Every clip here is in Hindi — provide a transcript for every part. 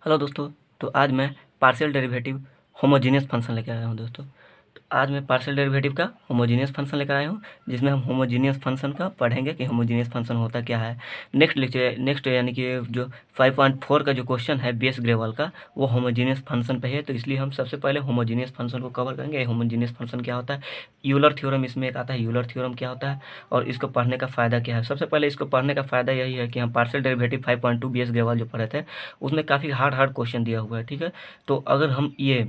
हेलो दोस्तों। तो आज मैं पार्शियल डेरिवेटिव होमोजीनियस फंक्शन लेकर आया हूँ दोस्तों। तो आज मैं पार्शियल डेरिवेटिव का होमोजीनियस फंक्शन लेकर आया हूँ, जिसमें हम होमोजीनियस फंक्शन का पढ़ेंगे कि होमोजीनियस फंक्शन होता क्या है। नेक्स्ट यानी कि जो 5.4 का जो क्वेश्चन है बीएस ग्रेवाल का, वो होमोजीनियस फंक्शन पे है। तो इसलिए हम सबसे पहले होमोजीनियस फंक्शन को कवर करेंगे। होमोजीनियस फंक्शन क्या होता है, यूलर थ्योरम इसमें एक आता है, यूलर थ्योरम क्या होता है और इसको पढ़ने का फ़ायदा क्या है। सबसे पहले इसको पढ़ने का फ़ायदा यही है कि हम पार्शियल डेरिवेटिव 5.2 बीएस ग्रेवाल जो पढ़े थे, उसमें काफ़ी हार्ड क्वेश्चन दिया हुआ है। ठीक है, तो अगर हम ये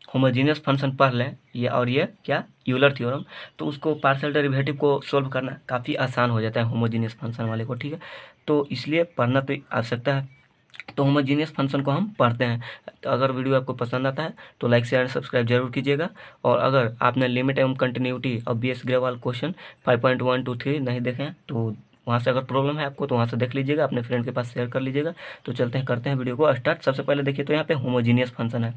होमोजीनियस फंक्शन पढ़ लें ये क्या यूलर थ्योरम, तो उसको पार्शियल डेरिवेटिव को सोल्व करना काफ़ी आसान हो जाता है होमोजीनियस फंक्शन वाले को। ठीक है, तो इसलिए पढ़ना तो आवश्यकता है। तो होमोजीनियस फंक्शन को हम पढ़ते हैं। तो अगर वीडियो आपको पसंद आता है तो लाइक शेयर एंड सब्सक्राइब जरूर कीजिएगा। और अगर आपने लिमिट एवं कंटिन्यूटी और बीएस ग्रेवाल क्वेश्चन 5.1 to 3 नहीं देखे हैं तो वहाँ से अगर प्रॉब्लम है आपको तो वहाँ से देख लीजिएगा, अपने फ्रेंड के पास शेयर कर लीजिएगा। तो चलते हैं, करते हैं वीडियो को स्टार्ट। सबसे पहले देखिए, तो यहाँ पे होमोजीनियस फंक्शन है।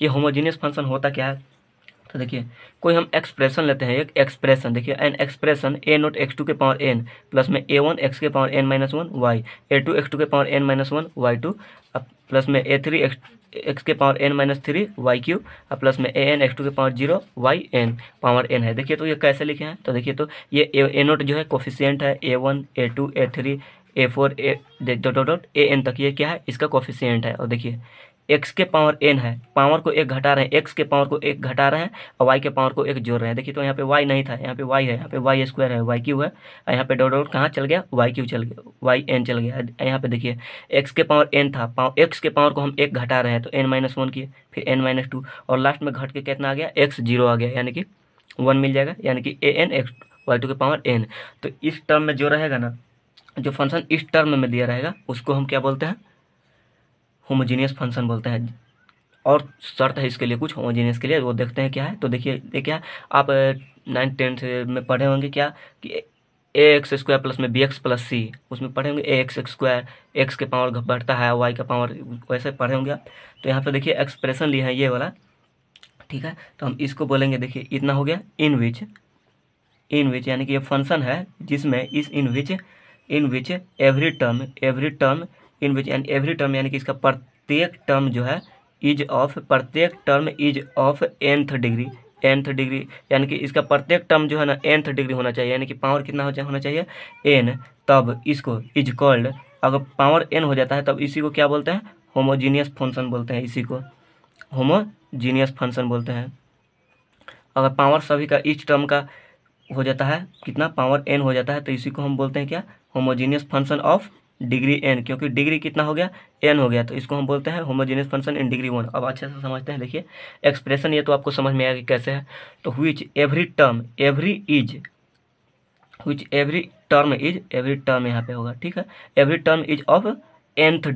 ये होमोजीनियस फंक्शन होता क्या है, तो देखिए कोई हम एक्सप्रेशन लेते हैं, एक एक्सप्रेशन देखिए, n expression a nought x to के पावर एन प्लस में ए वन एक्स के power n minus one y, a two x to के power n minus one y two, plus में ए थ्री एक्स के power n minus three y cube, plus में ए एन एक्स टू के power zero y n power n है। देखिए तो ये कैसे लिखे हैं, तो देखिए तो ये ए नोट जो है कोफिशियंट है, a one a two a three a four a dot a n तक, ये क्या है इसका कोफिशियंट है। और देखिए एक्स के पावर एन है, पावर को एक घटा रहे हैं, एक्स के पावर को एक घटा रहे हैं और वाई के पावर को एक जोड़ रहे हैं। देखिए तो यहाँ पे वाई नहीं था, यहाँ पे वाई है, यहाँ पे वाई स्क्वायर है, वाई क्यू है, और यहाँ पे डॉट डॉट कहाँ चल गया, वाई क्यू चल गया, वाई एन चल गया। यहाँ पे देखिए एक्स के पावर एन था, एक्स के पावर को हम एक घटा रहे हैं तो एन माइनस वन किए, फिर एन माइनस टू, और लास्ट में घट के कितना आ गया, एक्स जीरो आ गया, यानी कि वन मिल जाएगा, यानी कि ए एन एक्स वाई टू के पावर एन। तो इस टर्म में जो रहेगा ना, जो फंक्शन इस टर्म में दिया रहेगा उसको हम क्या बोलते हैं, होमोजीनियस फंक्शन बोलते हैं। और शर्त है इसके लिए कुछ होमोजीनियस के लिए, वो देखते हैं क्या है। तो देखिए ये क्या, आप 9th 10th में पढ़े होंगे क्या कि ए एक्स स्क्वायर प्लस में बी एक्स प्लस सी, उसमें पढ़े होंगे ए एक्स स्क्वायर, एक्स के पावर बढ़ता है वाई का पावर, वैसे पढ़े होंगे आप। तो यहाँ पे देखिए एक्सप्रेशन लिए हैं ये वाला, ठीक है। तो हम इसको बोलेंगे, देखिए इतना हो गया इन विच यानी कि ये फंक्शन है जिसमें इस in which every term in which and every term यानी कि इसका प्रत्येक टर्म जो है प्रत्येक term is of nth degree, यानी कि इसका प्रत्येक टर्म जो है ना nth डिग्री होना चाहिए, यानी कि पावर कितना होना चाहिए n, तब इसको इज कॉल्ड, अगर पावर n हो जाता है तब इसी को क्या बोलते हैं, होमोजीनियस फंक्शन बोलते हैं, इसी को होमोजीनियस फंक्शन बोलते हैं। अगर पावर सभी का इच टर्म का हो जाता है, कितना पावर n हो जाता है, तो इसी को हम बोलते हैं क्या, homogeneous function of degree n, क्योंकि डिग्री कितना हो गया, n हो गया, तो इसको हम बोलते हैं homogeneous function in degree one. अब अच्छे से समझते हैं, देखिए एक्सप्रेशन ये तो आपको समझ में आएगा कि कैसे है। तो विच एवरी टर्म यहाँ पे होगा, ठीक है, every term is of nth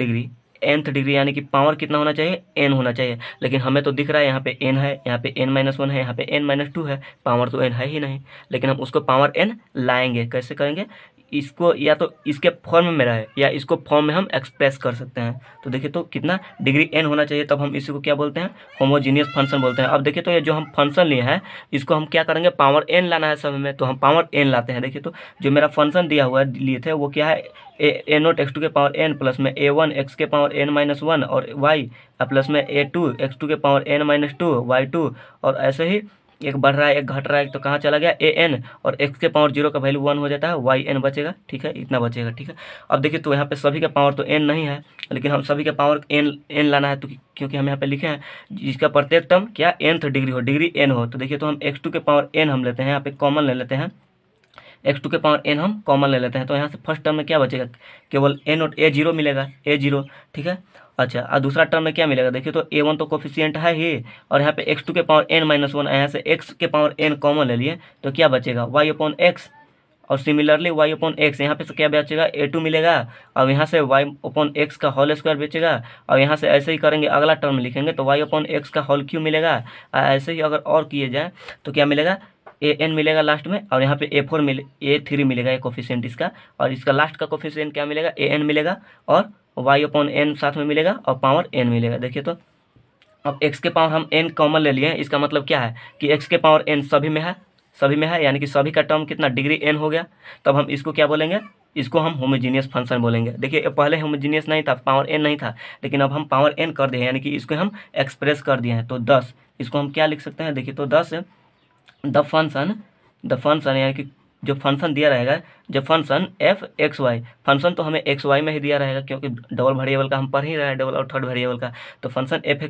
degree यानी कि पावर कितना होना चाहिए, n होना चाहिए, लेकिन हमें तो दिख रहा है यहाँ पे n है, यहाँ पे n माइनस वन है, यहाँ पे n माइनस टू है, पावर तो n है ही नहीं, लेकिन हम उसको पावर n लाएंगे। कैसे करेंगे, इसको या तो इसके फॉर्म में रहे या इसको फॉर्म में हम एक्सप्रेस कर सकते हैं। तो देखिए तो कितना डिग्री n होना चाहिए, तब हम इसी को क्या बोलते हैं, होमोजीनियस फंक्शन बोलते हैं। अब देखिए तो ये जो हम फंक्शन लिए हैं इसको हम क्या करेंगे, पावर n लाना है सब में, तो हम पावर n लाते हैं। देखिए तो जो मेरा फंक्शन दिया हुआ है लिए थे वो क्या है, ए नोट एक्स टू के पावर n प्लस में ए वन एक्स के पावर n माइनस वन और वाई, प्लस में ए टू एक्स टू के power n minus two y two, और ऐसे ही एक बढ़ रहा है एक घट रहा है, तो कहाँ चला गया ए एन, और एक्स के पावर जीरो का वैल्यू वन हो जाता है, वाई एन बचेगा, ठीक है, इतना बचेगा, ठीक है। अब देखिए तो यहाँ पे सभी का पावर तो एन नहीं है, लेकिन हम सभी का पावर एन लाना है, तो क्योंकि हम यहाँ पे लिखे हैं जिसका प्रत्येक टर्म क्या nth डिग्री हो, डिग्री n हो। तो देखिए तो हम एक्स टू के पावर n हम लेते हैं, यहाँ पे कॉमन ले लेते हैं, एक्स टू के पावर n हम कॉमन ले लेते हैं, तो यहाँ से फर्स्ट टर्म में क्या बचेगा, केवल ए नोट ए जीरो मिलेगा, ए जीरो, ठीक है। अच्छा, और दूसरा टर्म में क्या मिलेगा, देखिए तो ए वन तो कोफिशियंट है ही, और यहाँ पे एक्स टू के पावर n माइनस वन, यहाँ से एक्स के पावर n कॉमन ले लिए तो क्या बचेगा, वाई अपॉन एक्स, और सिमिलरली वाई अपॉन एक्स, यहाँ पे से क्या बचेगा, ए टू मिलेगा, और यहाँ से वाई अपॉन एक्स का होल स्क्वायर बचेगा, और यहाँ से ऐसे ही करेंगे अगला टर्म लिखेंगे तो वाई अपॉन एक्स का होल क्यू मिलेगा, ऐसे ही अगर और किए जाए तो क्या मिलेगा, ए एन मिलेगा लास्ट में, और यहाँ पे ए थ्री मिलेगा, एक कोफिशिएंट इसका, और इसका लास्ट का कोफिशिएंट क्या मिलेगा, ए एन मिलेगा, और वाई अपॉन एन साथ में मिलेगा, और पावर एन मिलेगा। देखिए तो अब एक्स के पावर हम एन कॉमन ले लिए हैं, इसका मतलब क्या है कि एक्स के पावर एन सभी में है, यानी कि सभी का टर्म कितना, डिग्री एन हो गया, तब हम इसको क्या बोलेंगे, इसको हम होमोजीनियस फंक्शन बोलेंगे। देखिए पहले होमोजीनियस नहीं था, पावर एन नहीं था, लेकिन अब हम पावर एन कर दिए, यानी कि इसको हम एक्सप्रेस कर दिए हैं। तो 10 इसको हम क्या लिख सकते हैं, देखिए तो 10 द फंक्शन यानी कि जो फंक्शन दिया रहेगा, जो function f x y, function तो हमें एक्स वाई में ही दिया रहेगा क्योंकि डबल वेरिएबल का हम पढ़ ही रहे हैं, डबल और थर्ड वेरिएबल का। तो फंक्शन एफ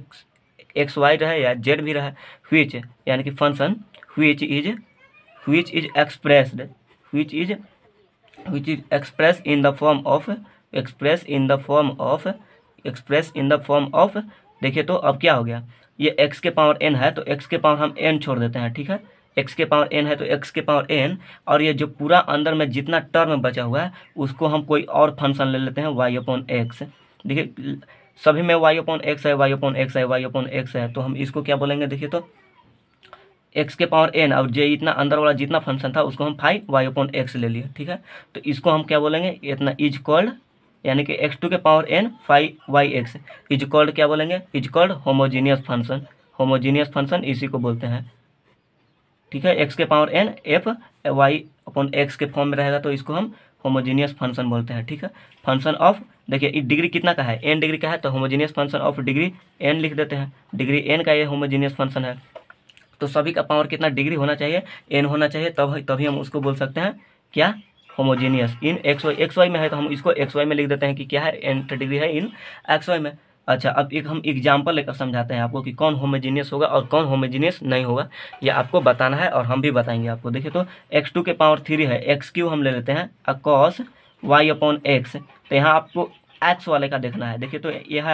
एक्स वाई रहे या जेड भी रहे, व्हिच यानी कि function which is expressed expressed in the form of देखिए तो अब क्या हो गया, ये x के पावर n है तो x के पावर हम n छोड़ देते हैं, ठीक है, x के पावर n है तो x के पावर n, और ये जो पूरा अंदर में जितना टर्म बचा हुआ है उसको हम कोई और फंक्शन ले लेते हैं y अपॉन एक्स। देखिए सभी में y अपॉन एक्स है, y अपॉन एक्स है, y अपॉन एक्स है, तो हम इसको क्या बोलेंगे, देखिए तो x के पावर n और जो इतना अंदर वाला जितना फंक्शन था उसको हम फाइव y अपॉन एक्स ले लिए, ठीक है। तो इसको हम क्या बोलेंगे, इतना इज कॉल्ड यानी कि x2 के power n five y x is called क्या बोलेंगे, इज कॉल्ड होमोजीनियस फंक्शन इसी को बोलते हैं, ठीक है। x के power n f y upon x के फॉर्म में रहेगा तो इसको हम होमोजीनियस फंक्शन बोलते हैं, ठीक है। फंक्शन ऑफ, देखिए डिग्री कितना का है, n डिग्री का है तो homogeneous function of degree n लिख देते हैं, डिग्री n का ये होमोजीनियस फंक्शन है। तो सभी का पावर कितना डिग्री होना चाहिए, n होना चाहिए, तभी हम उसको बोल सकते हैं क्या, होमोजीनियस इन एक्स वाई में है तो हम इसको एक्स वाई में लिख देते हैं कि क्या है, n डिग्री है इन एक्स वाई में। अच्छा अब एक हम एग्जाम्पल लेकर समझाते हैं आपको कि कौन होमोजीनियस होगा और कौन होमोजीनियस नहीं होगा, ये आपको बताना है और हम भी बताएंगे आपको। देखिए तो x2 के पावर 3 है, x³ हम ले लेते हैं अकॉस y अपॉन एक्स, तो यहाँ आपको x वाले का देखना है। देखिए तो यह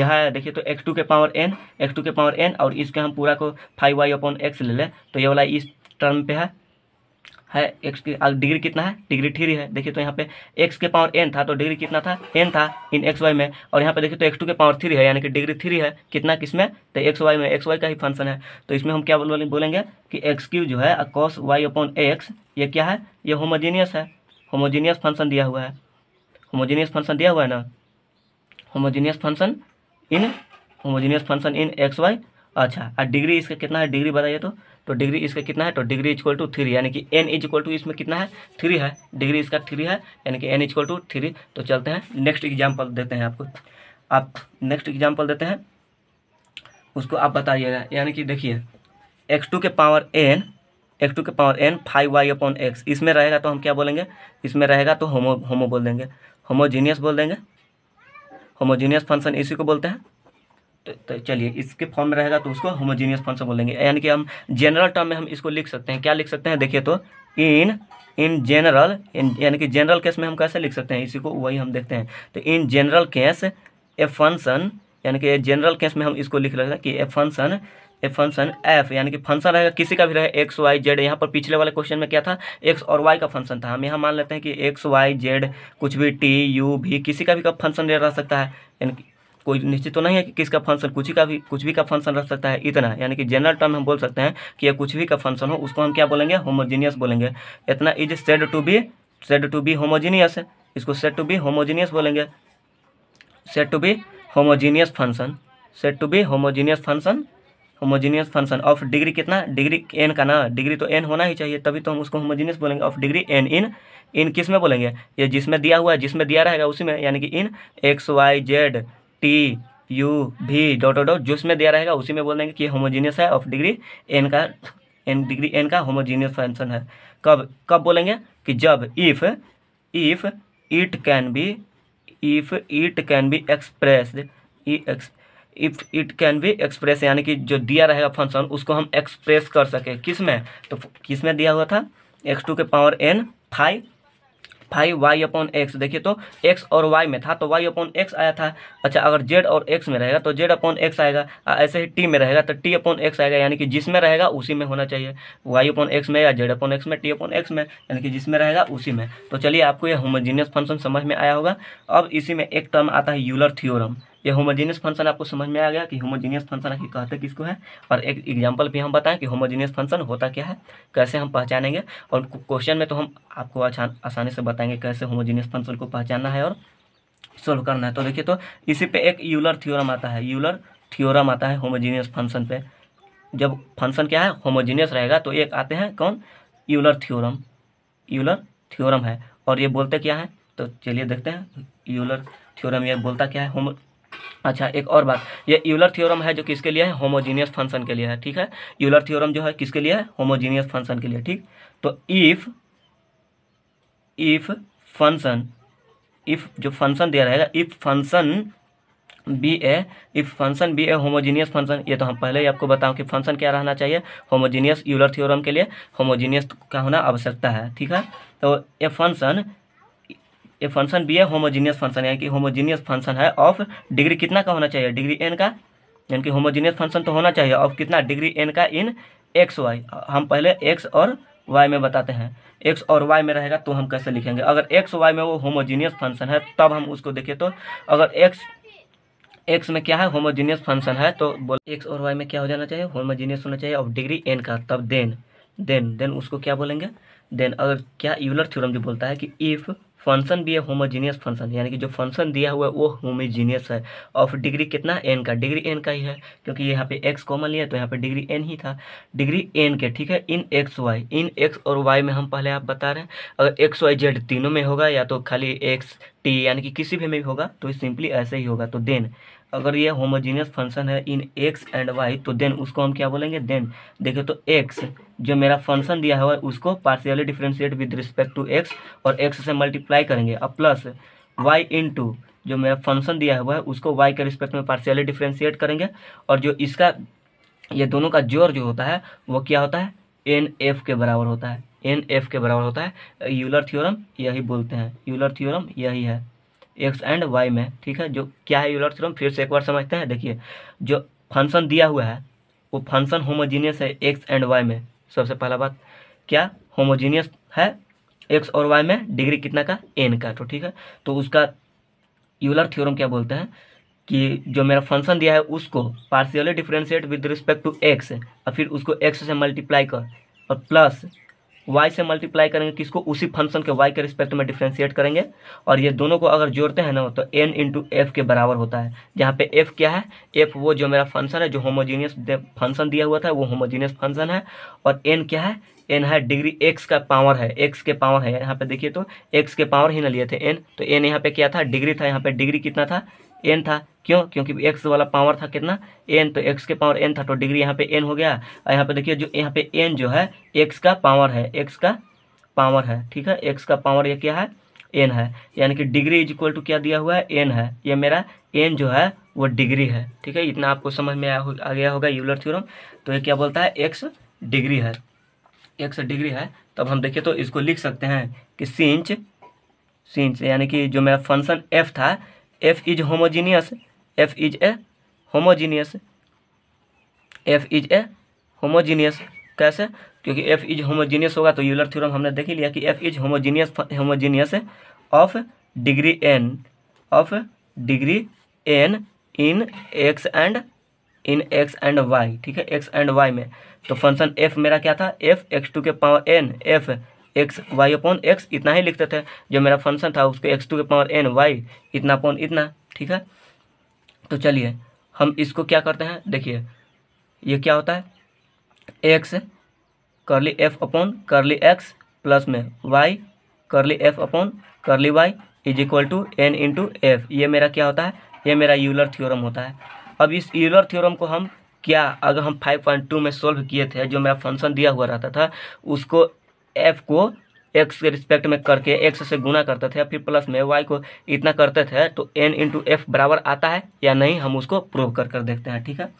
है देखिए तो x2 के पावर n और इसके हम पूरा को 5y अपॉन एक्स ले लें तो ये वाला इस टर्म पे है x की डिग्री कितना है, डिग्री 3 है। देखिए तो यहाँ पे x के पावर n था तो डिग्री कितना था, n था इन एक्स वाई में, और यहाँ पे देखिए तो x2 के पावर 3 है यानी कि डिग्री 3 है, कितना किसमें, तो एक्स वाई में, एक्स वाई का ही फंक्शन है। तो इसमें हम क्या बोलेंगे कि x³ जो है कॉस y अपॉन एक्स, ये क्या है, ये होमोजीनियस है, होमोजीनियस फंक्शन दिया हुआ है, होमोजीनियस फंक्शन दिया हुआ है ना, homogeneous function in x y. अच्छा और डिग्री इसका कितना है, डिग्री बताइए तो डिग्री इसका कितना है, तो डिग्री इक्वल टू 3 यानी कि n इक्वल टू इसमें कितना है, 3 है, डिग्री इसका 3 है यानी कि n इक्वल टू 3। तो चलते हैं नेक्स्ट एग्जाम्पल देते हैं आपको, आप नेक्स्ट एग्जाम्पल देते हैं उसको आप बताइएगा। यानी कि देखिए x2 के power n 5y upon x, इसमें रहेगा तो हम क्या बोलेंगे, इसमें रहेगा तो होमो बोल देंगे, होमोजीनियस बोल देंगे, होमोजीनियस फंक्शन इसी को बोलते हैं। तो चलिए इसके फॉर्म में रहेगा तो उसको होमोजीनियस फंक्शन बोलेंगे, यानी कि हम जनरल टर्म में हम इसको लिख सकते हैं, क्या लिख सकते हैं, देखिए तो इन जनरल यानी कि जनरल केस में हम कैसे लिख सकते हैं इसी को, वही हम देखते हैं। तो in general case a function, यानी कि जनरल केस में हम इसको लिख रहे हैं कि ए फंक्शन एफ यानी कि फंक्शन रहेगा किसी का भी रहे एक्स वाई जेड। यहाँ पर पिछले वाले क्वेश्चन में क्या था, एक्स और वाई का फंक्शन था, हम यहाँ मान लेते हैं कि एक्स वाई जेड कुछ भी टी यू भी किसी का भी का फंक्शन रह सकता है, यानी कि कोई निश्चित तो नहीं है कि किसका फंक्शन, कुछ भी का फंक्शन रह सकता है इतना, यानी कि जनरल टर्म हम बोल सकते हैं कि ये कुछ भी का फंक्शन हो उसको हम क्या बोलेंगे, होमोजीनियस बोलेंगे। इतना is said to be homogeneous, इसको सेड टू बी होमोजीनियस बोलेंगे, said to be homogeneous function of degree कितना, डिग्री n का ना, डिग्री तो n होना ही चाहिए तभी तो हम उसको होमोजीनियस बोलेंगे, ऑफ डिग्री n इन किस में बोलेंगे, ये जिसमें दिया हुआ है, जिसमें दिया रहेगा उसी में, यानी कि इन x y z t u भी डॉट जिसमें दिया रहेगा उसी में बोल देंगे कि होमोजीनियस है, ऑफ डिग्री n का होमोजीनियस फंक्शन है। कब बोलेंगे कि जब if it can be express यानी कि जो दिया रहेगा फंक्शन उसको हम एक्सप्रेस कर सके, किस में, तो किस में दिया हुआ था, x2 के power n 5 y upon x. देखिए तो x और y में था तो y अपॉन एक्स आया था। अच्छा अगर z और x में रहेगा तो z अपॉन एक्स आएगा, ऐसे ही t में रहेगा तो t अपॉन एक्स आएगा, यानी कि जिसमें रहेगा उसी में होना चाहिए, y अपॉन एक्स में या z अपॉन एक्स में, t अपॉन एक्स में, यानी कि जिसमें रहेगा उसी में। तो चलिए आपको यह होमोजीनियस फंक्शन समझ में आया होगा। अब इसी में एक टर्म आता है यूलर थ्योरम, ये होमोजीनियस फंक्शन आपको समझ में आ गया कि होमोजीनियस फंक्शन आखिर कहते किसको है, और एक एग्जांपल भी हम बताएं कि होमोजीनियस फंक्शन होता क्या है, कैसे हम पहचानेंगे, और क्वेश्चन में तो हम आपको आसानी से बताएंगे कैसे होमोजीनियस फंक्शन को पहचानना है और सोल्व करना है। तो देखिए तो इसी पे एक यूलर थ्योरम आता है, होमोजीनियस फंक्शन पे। जब फंक्शन क्या है, होमोजीनियस रहेगा तो एक आते हैं कौन, यूलर थ्योरम है। और ये बोलते क्या है, तो चलिए देखते हैं यूलर थ्योरम ये बोलता क्या है। अच्छा, एक और बात, ये यूलर थ्योरम है जो किसके लिए है, होमोजीनियस फंक्शन के लिए है, ठीक है। यूलर थ्योरम जो है किसके लिए है, होमोजीनियस फंक्शन के लिए, ठीक। तो इफ फंक्शन, इफ जो फंक्शन दिया रहेगा, if function be a homogeneous function, ये तो हम पहले ही आपको बताऊं कि फंक्शन क्या रहना चाहिए, होमोजीनियस। यूलर थ्योरम के लिए होमोजीनियस का होना आवश्यकता है, ठीक है। तो ये function be a homogeneous function, यानी कि होमोजीनियस फंक्शन है ऑफ डिग्री कितना का होना चाहिए, डिग्री एन का, यानी कि होमोजीनियस फंक्शन तो होना चाहिए ऑफ कितना, डिग्री एन का इन एक्स वाई। हम पहले एक्स और वाई में बताते हैं, एक्स और वाई में रहेगा तो हम कैसे लिखेंगे, अगर एक्स वाई में वो होमोजीनियस फंक्शन है तब हम उसको देखें। तो अगर एक्स में क्या है, होमोजीनियस फंक्शन है, तो बोल एक्स और वाई में क्या हो जाना चाहिए, होमोजीनियस होना चाहिए ऑफ डिग्री एन का, तब देन उसको क्या बोलेंगे, देन अगर क्या यूलर थ्योरम जो बोलता है कि इफ फंक्शन भी है होमोजीनियस फंक्शन, यानी कि जो फंक्शन दिया हुआ है वो होमोजीनियस है ऑफ डिग्री कितना, एन का, डिग्री एन का ही है, क्योंकि यहाँ पे एक्स कॉमन लिया तो यहाँ पे डिग्री एन ही था, डिग्री एन के, ठीक है। इन एक्स और वाई में हम पहले आप बता रहे हैं, अगर एक्स वाई जेड तीनों में होगा या तो खाली एक्स टी यानी कि किसी भी में होगा तो सिंपली ऐसे ही होगा। तो देन अगर ये होमोजीनियस फंक्शन है इन एक्स एंड वाई, तो देन उसको हम क्या बोलेंगे, देन देखिए तो एक्स जो मेरा फंक्शन दिया हुआ है उसको partially differentiate with respect to x और एक्स से मल्टीप्लाई करेंगे, अब प्लस वाई इंटू जो मेरा फंक्शन दिया हुआ है उसको वाई के रिस्पेक्ट में पार्शियली डिफरेंशिएट करेंगे, और जो इसका ये दोनों का जोड़ जो होता है वो क्या होता है, एन एफ के बराबर होता है, एन एफ के बराबर होता है। यूलर थ्योरम यही बोलते हैं, यूलर थ्योरम यही है एक्स एंड वाई में, ठीक है। जो क्या है यूलर थ्योरम, फिर से एक बार समझते हैं। देखिए जो फंक्शन दिया हुआ है वो फंक्शन होमोजीनियस है एक्स एंड वाई में, सबसे पहला बात क्या होमोजीनियस है एक्स और वाई में डिग्री कितना का, एन का, तो ठीक है। तो उसका यूलर थ्योरम क्या बोलते हैं कि जो मेरा फंक्शन दिया है उसको partially differentiate with respect to x और फिर उसको एक्स से मल्टीप्लाई कर और प्लस वाई से मल्टीप्लाई करेंगे किसको, उसी फंक्शन के वाई के रिस्पेक्ट में डिफरेंशिएट करेंगे, और ये दोनों को अगर जोड़ते हैं ना तो एन इंटू एफ के बराबर होता है, जहाँ पे एफ क्या है, एफ वो जो मेरा फंक्शन है जो होमोजीनियस फंक्शन दिया हुआ था वो होमोजीनियस फंक्शन है, और एन क्या है, एन है डिग्री एक्स का पावर है, एक्स के पावर है, यहाँ पे देखिए तो एक्स के पावर ही ना लिए थे एन, तो एन यहाँ पे क्या था, डिग्री था, यहाँ पे डिग्री कितना था, एन था, क्यों, क्योंकि एक्स वाला पावर था कितना, एन, तो एक्स के पावर एन था तो डिग्री यहाँ पे एन हो गया। और यहाँ पे देखिए जो यहाँ पे एन जो है एक्स का पावर है, एक्स का पावर है, ठीक है, एक्स का पावर ये क्या है, एन है, यानी कि डिग्री इज इक्वल टू क्या दिया हुआ है, एन है, ये मेरा एन जो है वो डिग्री है, ठीक है। इतना आपको समझ में आ गया होगा यूलर थ्योरम। तो ये क्या बोलता है, एक्स डिग्री है, एक्स डिग्री है, तब हम देखिए तो इसको लिख सकते हैं कि सिंच यानी कि जो मेरा फंक्शन एफ था, F is homogeneous, F is a homogeneous, F is a homogeneous, कैसे, क्योंकि एफ इज होमोजीनियस होगा तो यूलर थ्योरम हमने देख ही लिया कि f is homogeneous of degree n in x and y, ठीक है, एक्स एंड वाई में। तो फंक्शन एफ मेरा क्या था, एफ एक्स टू के power n, f x y upon x, इतना ही लिखते थे, जो मेरा फंक्शन था उसको एक्स टू के पावर एन वाई इतना अपॉन इतना, ठीक है। तो चलिए हम इसको क्या करते हैं, देखिए ये क्या होता है, x curly f upon curly x plus में y curly f upon curly y is equal to n into f, ये मेरा क्या होता है, ये मेरा यूलर थ्योरम होता है। अब इस यूलर थ्योरम को हम क्या, अगर हम 5.2 में सोल्व किए थे, जो मेरा फंक्शन दिया हुआ रहता था उसको एफ को एक्स के रिस्पेक्ट में करके एक्स से गुना करते थे, फिर प्लस में वाई को इतना करते थे, तो एन इंटू एफ बराबर आता है या नहीं, हम उसको प्रूव कर देखते हैं, ठीक है।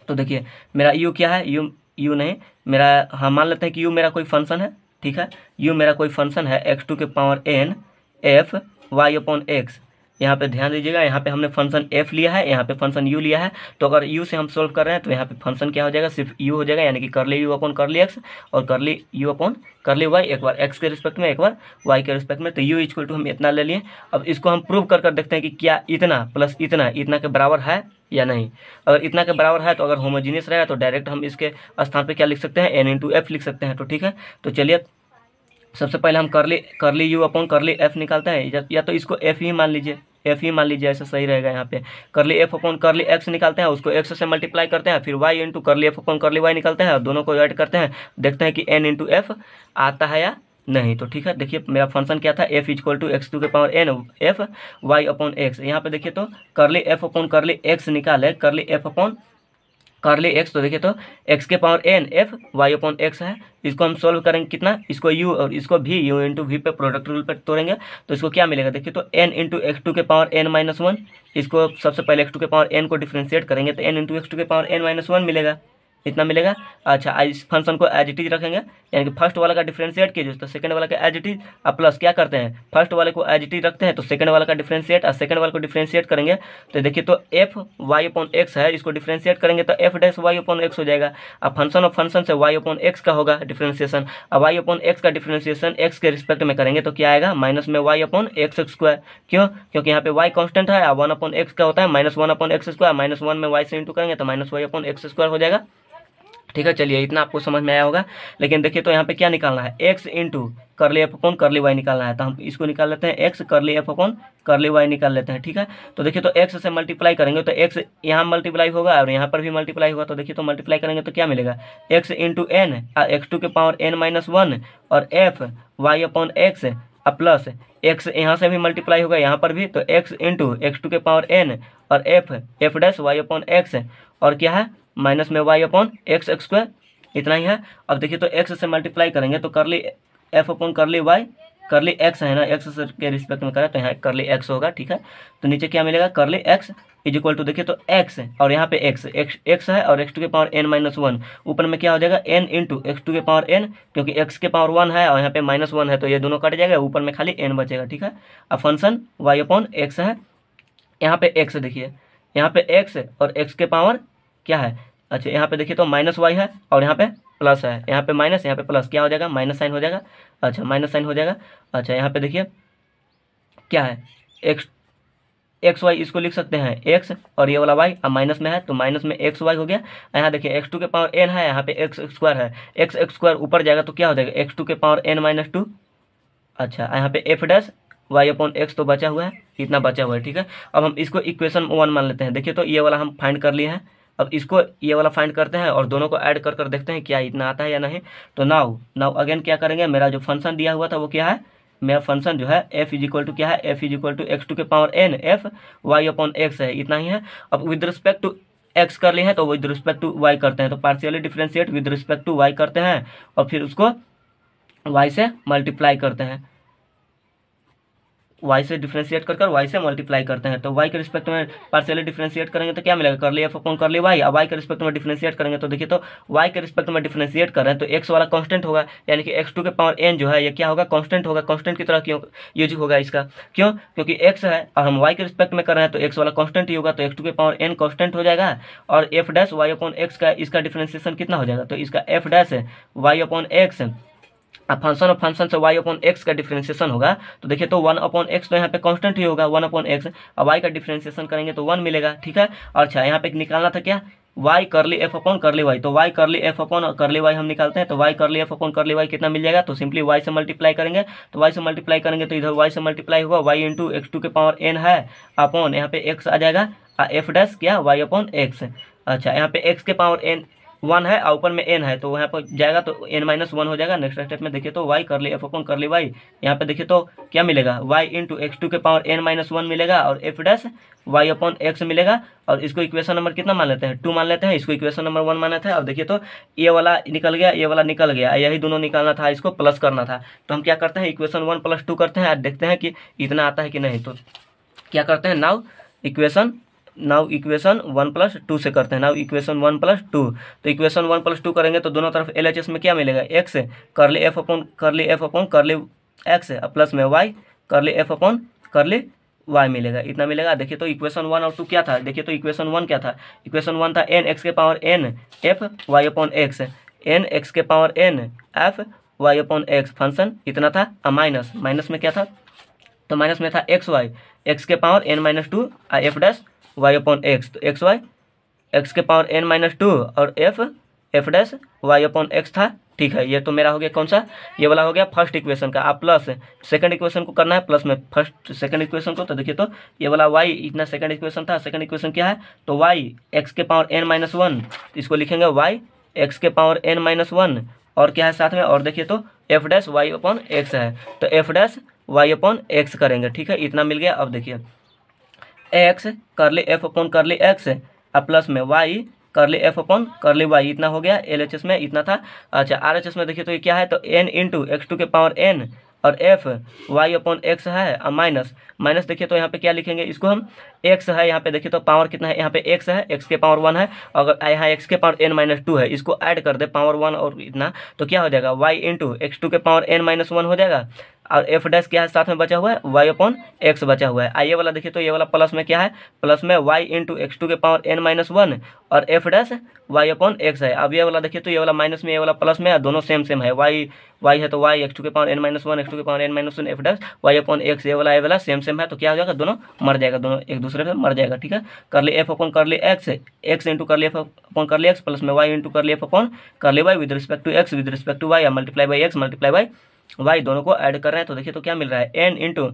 तो देखिए मेरा यू क्या है, यू नहीं मेरा, हम मान लेते हैं कि यू मेरा कोई फंक्शन है, ठीक है, यू मेरा कोई फंक्शन है एक्स टू के power n f y upon x, यहाँ पे ध्यान दीजिएगा, यहाँ पे हमने फंक्शन एफ लिया है, यहाँ पे फंक्शन यू लिया है, तो अगर यू से हम सोल्व कर रहे हैं तो यहाँ पे फंक्शन क्या हो जाएगा, सिर्फ यू हो जाएगा, यानी कि करली यू अपॉन करली एक्स और करली यू अपॉन करली वाई, एक बार एक्स के रिस्पेक्ट में एक बार वाई के रिस्पेक्ट में, तो यू इक्वल टू हम इतना ले लिए। अब इसको हम प्रूव कर देखते हैं कि क्या इतना प्लस इतना के बराबर है या नहीं। अगर इतना के बराबर है तो अगर होमोजीनियस रहेगा तो डायरेक्ट हम इसके स्थान पे क्या लिख सकते हैं, एन इंटू एफ लिख सकते हैं, तो ठीक है। तो चलिए सबसे पहले हम करली यू अपॉन करली एफ निकालते हैं, या तो इसको एफ ही मान लीजिए, एफ ही मान लीजिए, ऐसा सही रहेगा। यहाँ पे करली एफ अपॉन करली एक्स निकालते हैं, उसको एक्स से मल्टीप्लाई करते हैं, फिर Y into curly f upon curly Y निकालते हैं और दोनों को ऐड करते हैं, देखते हैं कि एन इंटू एफ आता है या नहीं। तो ठीक है, देखिए मेरा फंक्शन क्या था, f equal to x to के power n f y upon x. यहाँ पे देखिए तो करली f अपॉन करली x निकाले, करली f अपॉन करली x, तो देखिए तो x के power n f y upon x है। इसको हम सोल्व करेंगे कितना, इसको u और इसको v, u इंटू वी पे प्रोडक्ट रूल पर तोड़ेंगे तो इसको क्या मिलेगा, देखिए तो n इंटू एक्स टू के पावर n माइनस वन। इसको सबसे पहले x टू के पावर n को डिफ्रेंशिएट करेंगे तो n इंटू एक्स टू के पावर n माइनस वन मिलेगा, इतना मिलेगा। अच्छा, इस फंक्शन को एज इट इज रखेंगे, यानी कि फर्स्ट वाला का डिफ्रेंशिएट कीजिए तो सेकंड वाला का एज इट इज, अब प्लस क्या करते हैं, फर्स्ट वाले को एज इट इज रखते हैं तो सेकंड वाला का डिफ्रेंशिएट, और सेकंड वाले को डिफ्रेंशिएट करेंगे तो देखिए तो एफ वाई अपॉन एक्स है, इसको डिफ्रेंशिएट करेंगे तो f dash y upon x हो जाएगा। अब फंक्शन ऑफ फंक्शन से वाई अपॉन एक्स का होगा डिफ्रेंशिएशन, अब वाई अपॉन एक्स का डिफ्रेंशिएशन एक्स के रिस्पेक्ट में करेंगे तो क्या आएगा, माइनस में वाई अपॉन एक्स स्क्वायर। क्यों, क्योंकि यहाँ पे वाई कॉन्स्टेंट है, और वन अपॉन एक्स का होता है minus one upon x square, minus one में वाई से इंटू करेंगे तो minus y upon x square हो जाएगा। ठीक है, चलिए इतना आपको समझ में आया होगा। लेकिन देखिए तो यहाँ पे क्या निकालना है, x into curly f upon curly Y निकालना है, तो हम इसको निकाल लेते हैं, x curly f upon curly Y निकाल लेते हैं। ठीक है, तो देखिए तो एक्स से मल्टीप्लाई करेंगे तो एक्स यहाँ मल्टीप्लाई होगा और यहाँ पर भी मल्टीप्लाई होगा, तो देखिए तो मल्टीप्लाई करेंगे तो क्या मिलेगा, x into n x to के पावर एन माइनस वन और f y upon x plus x यहाँ से भी मल्टीप्लाई होगा यहाँ पर भी, तो एक्स इंटू एक्स टू के पावर एन और f dash y upon x, और क्या है माइनस में वाई अपॉन एक्स स्क्वायर, इतना ही है। अब देखिए तो एक्स से मल्टीप्लाई करेंगे तो करली एफ अपॉन करली वाई, करली एक्स है ना, एक्स के रिस्पेक्ट में करें तो यहाँ करली एक्स होगा। ठीक है, तो नीचे क्या मिलेगा, करली एक्स इज इक्वल टू देखिए तो एक्स और यहाँ पे एक्स है और एक्स टू के पावर एन माइनस वन, ऊपर में क्या हो जाएगा एन इंटू एक्स टू के पावर एन, क्योंकि एक्स के पावर वन है और यहाँ पे माइनस वन है तो ये दोनों कट जाएगा, ऊपर में खाली एन बचेगा। ठीक है, अब फंक्शन वाई अपॉन एक्स है, यहाँ पे एक्स देखिए, यहाँ पे एक्स और एक्स के पावर क्या है, अच्छा यहाँ पे देखिए तो माइनस वाई है और यहाँ पे प्लस है, यहाँ पे माइनस यहाँ पे प्लस, क्या हो जाएगा माइनस साइन हो जाएगा। अच्छा, माइनस साइन हो जाएगा। अच्छा, यहाँ पे देखिए क्या है, एक्स वाई, इसको लिख सकते हैं एक्स और ये वाला वाई, अब माइनस में है तो माइनस में एक्स वाई हो गया। यहाँ देखिए एक्स टू के पावर एन है, यहाँ पे एक्स स्क्वायर है, एक्स स्क्वायर ऊपर जाएगा तो क्या हो जाएगा, एक्स टू के पावर एन माइनस टू। अच्छा, यहाँ पे f dash y upon x तो बचा हुआ है, इतना बचा हुआ है। ठीक है, अब हम इसको इक्वेशन वन मान लेते हैं। देखिए तो ये वाला हम फाइंड कर लिए हैं, अब इसको ये वाला फाइंड करते हैं और दोनों को ऐड कर कर देखते हैं क्या इतना आता है या नहीं। तो नाउ अगेन क्या करेंगे, मेरा जो फंक्शन दिया हुआ था वो क्या है, मेरा फंक्शन जो है एफ इज इक्वल टू क्या है, f is equal to x to के power n f y upon x है, इतना ही है। अब विद रिस्पेक्ट टू एक्स कर लिए हैं तो विद रिस्पेक्ट टू वाई करते हैं, तो partially differentiate with respect to y करते हैं और फिर उसको वाई से मल्टीप्लाई करते हैं, वाई से डिफरेंशिएट कर वाई से मल्टीप्लाई करते हैं। तो वाई के रिस्पेक्ट में पार्शियली डिफरेंशिएट करेंगे तो क्या मिलेगा, करली एफ अपॉन करली वाई। अब वाई के रिस्पेक्ट में डिफरेंशिएट करेंगे तो देखिए तो वाई के रिस्पेक्ट में डिफरेंशिएट कर रहे हैं तो एक्स वाला कांस्टेंट होगा, यानी कि एक्स टू के पावर एन जो है ये क्या होगा, कांस्टेंट होगा। कांस्टेंट की तरह क्यों यूज होगा इसका, क्यों, क्योंकि एक्स है और हम वाई के रिस्पेक्ट में कर रहे हैं तो एक्स वाला कांस्टेंट ही होगा, तो एक्स टू के पावर एन कांस्टेंट हो जाएगा और f dash y upon x का इसका डिफरेंशिएशन कितना हो जाएगा, तो इसका f dash y upon x, अब फंक्शन ऑफ फंक्शन से y अपॉन एक्स का डिफरेंशिएशन होगा तो देखिए तो 1 अपॉन एक्स तो यहाँ पे कांस्टेंट ही होगा 1 अपॉन एक्स, अब y का डिफरेंशिएशन करेंगे तो 1 मिलेगा। ठीक है, और अच्छा यहाँ पे निकालना था क्या, y करली एफ अपॉन करली वाई, तो y करली एफ अपॉन करली वाई हम निकालते हैं तो y करली एफ अपॉन करली वाई कितना मिल जाएगा, तो सिंपली y से मल्टीप्लाई करेंगे, तो y से मल्टीप्लाई करेंगे तो इधर y से मल्टीप्लाई होगा, y इंटू एक्स टू के पावर एन है अपॉन यहाँ पे x आ जाएगा एफ डैश क्या y अपॉन एक्स। अच्छा, यहाँ पे x के पावर एन वन है और ऊपर में एन है तो वहाँ पर जाएगा तो एन माइनस वन हो जाएगा। नेक्स्ट स्टेप में देखिए तो Y curly f upon curly Y, यहाँ पे देखिए तो क्या मिलेगा, वाई इंटू एक्स टू के पावर एन माइनस वन मिलेगा और f dash y upon x मिलेगा, और इसको इक्वेशन नंबर कितना मान लेते हैं, 2 मान लेते हैं, इसको इक्वेशन नंबर 1 माना था। अब देखिए तो ये वाला निकल गया, ये वाला निकल गया, यही दोनों निकालना था, इसको प्लस करना था, तो हम क्या करते हैं इक्वेशन 1 + 2 करते हैं और देखते हैं कि इतना आता है कि नहीं। तो क्या करते हैं, नाउ इक्वेशन 1 + 2 से करते हैं, नाउ इक्वेशन 1 + 2, तो इक्वेशन 1 + 2 करेंगे तो दोनों तरफ LHS में क्या मिलेगा, x curly f upon curly x plus में y curly f upon curly Y मिलेगा, इतना मिलेगा। देखिए तो इक्वेशन 1 और 2 क्या था, देखिए तो इक्वेशन 1 क्या था, इक्वेशन 1 था एन एक्स के power n f y upon x, n x के power n f y upon x, function इतना था, माइनस में क्या था, तो माइनस में था एक्स वाई एक्स के power n minus two f dash y upon x, तो एक्स वाई एक्स के पावर n माइनस टू और f dash y upon x था। ठीक है, ये तो मेरा हो गया कौन सा, ये वाला हो गया फर्स्ट इक्वेशन का। आप प्लस सेकंड इक्वेशन को करना है प्लस में फर्स्ट सेकंड इक्वेशन को, तो देखिए तो ये वाला y इतना सेकंड इक्वेशन था, सेकंड इक्वेशन क्या है, तो y एक्स के पावर n माइनस वन, इसको लिखेंगे y एक्स के पावर n माइनस वन और क्या है साथ में, और देखिए तो f dash y upon x है, तो f dash y upon x करेंगे, ठीक है, इतना मिल गया। अब देखिए x curly f upon curly x और प्लस में y curly f upon curly Y, इतना हो गया। LHS में इतना था। अच्छा RHS में देखिए तो ये क्या है, तो n इंटू एक्स टू के पावर n और एफ वाई अपॉन एक्स है और माइनस माइनस देखिए तो यहाँ पे क्या लिखेंगे, इसको हम x है, यहाँ पे देखिए तो पावर कितना है, यहाँ पे x है, x के पावर 1 है, अगर यहाँ x के पावर n-2 है, इसको ऐड कर दे पावर 1 और इतना, तो क्या हो जाएगा y इंटू एक्स टू के पावर n-1 हो जाएगा। और एफ डैश क्या है साथ में बचा हुआ है, वाई अपॉन एक्स बचा हुआ है। ये वाला देखिए तो ये वाला प्लस में क्या है, प्लस में वाई इंटू एक्स टू के पावर n-1 और f dash y upon x है। अब ये वाला देखिए तो ये वाला माइनस में, ये वाला प्लस में, दोनों सेम सेम है, वाई है तो वाई एक्स टू के पावर n-1 एक्स टू के power n-1 f dash y upon x, ये वाला सेम सेम है, तो क्या हो जाएगा, दोनों मर जाएगा, दोनों एक दूसरे से मर जाएगा, ठीक है। Curly f upon curly x, x into curly f upon curly x plus में y into curly f upon curly y with respect to x with respect to y, multiply by x multiply by y, दोनों को ऐड कर रहे हैं, तो देखिए तो क्या मिल रहा है, n इंटू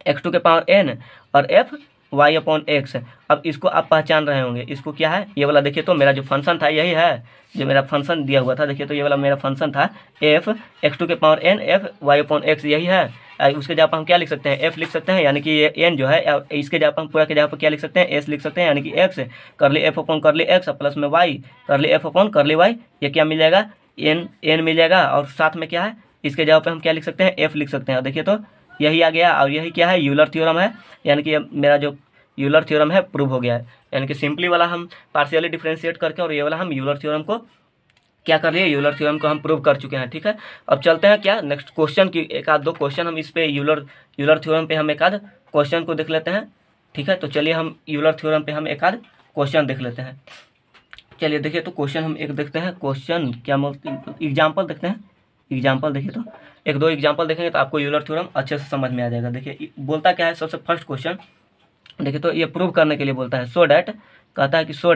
एक्स टू के पावर n और एफ वाई अपॉन एक्स। अब इसको आप पहचान रहे होंगे, इसको क्या है, ये वाला देखिए तो मेरा जो फंक्शन था यही है, जो मेरा फंक्शन दिया हुआ था, देखिए तो ये वाला मेरा फंक्शन था एफ एक्स टू के power n f y upon x, यही है। उसके जगह पर हम क्या लिख सकते हैं, f लिख सकते हैं, यानी कि ये n जो है, इसके जगह पर हम पूरा के जगह पर क्या लिख सकते हैं, s लिख सकते हैं, यानी कि x करली f upon curly x plus में y करली एफ अपॉन करली वाई, ये क्या मिल जाएगा, n मिल जाएगा। और साथ में क्या है, इसके जगह पे हम क्या लिख सकते हैं, f लिख सकते हैं। देखिए तो यही आ गया, और यही क्या है, यूलर थ्योरम है, यानी कि मेरा जो यूलर थ्योरम है प्रूव हो गया है। यानी कि सिंपली वाला हम पार्शियली डिफरेंशिएट करके और ये वाला हम यूलर थ्योरम को क्या कर लिए, यूलर थ्योरम को हम प्रूव कर चुके हैं, ठीक है। अब चलते हैं क्या नेक्स्ट क्वेश्चन की, एक आध दो क्वेश्चन हम इस पे यूलर थ्योरम पे हम एक आध क्वेश्चन को देख लेते हैं, ठीक है। तो चलिए हम यूलर थ्योरम पे हम एक आध क्वेश्चन देख लेते हैं। चलिए देखिए तो क्वेश्चन हम एक देखते हैं, क्वेश्चन क्या एग्जाम्पल देखते हैं, एग्जाम्पल देखिए तो एक दो एग्जाम्पल देखेंगे तो आपको यूलर थ्योरम अच्छे से समझ में आ जाएगा। देखिए बोलता क्या है, सबसे फर्स्ट क्वेश्चन देखिए तो ये प्रूव करने के लिए बोलता है, सो डैट, कहता है कि so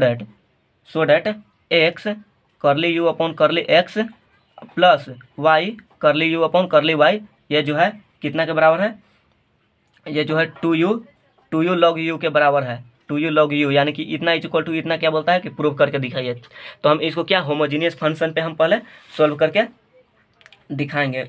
that x curly u upon curly x plus Y curly u upon curly Y, ये जो है कितना के बराबर है, ये जो है टू यू लॉग यू के बराबर है, टू यू लॉग यू, यानी कि इतना इज इक्वल टू इतना, क्या बोलता है कि प्रूव करके दिखाइए। तो हम इसको क्या होमोजीनियस फंक्शन पे हम पहले सोल्व करके दिखाएंगे,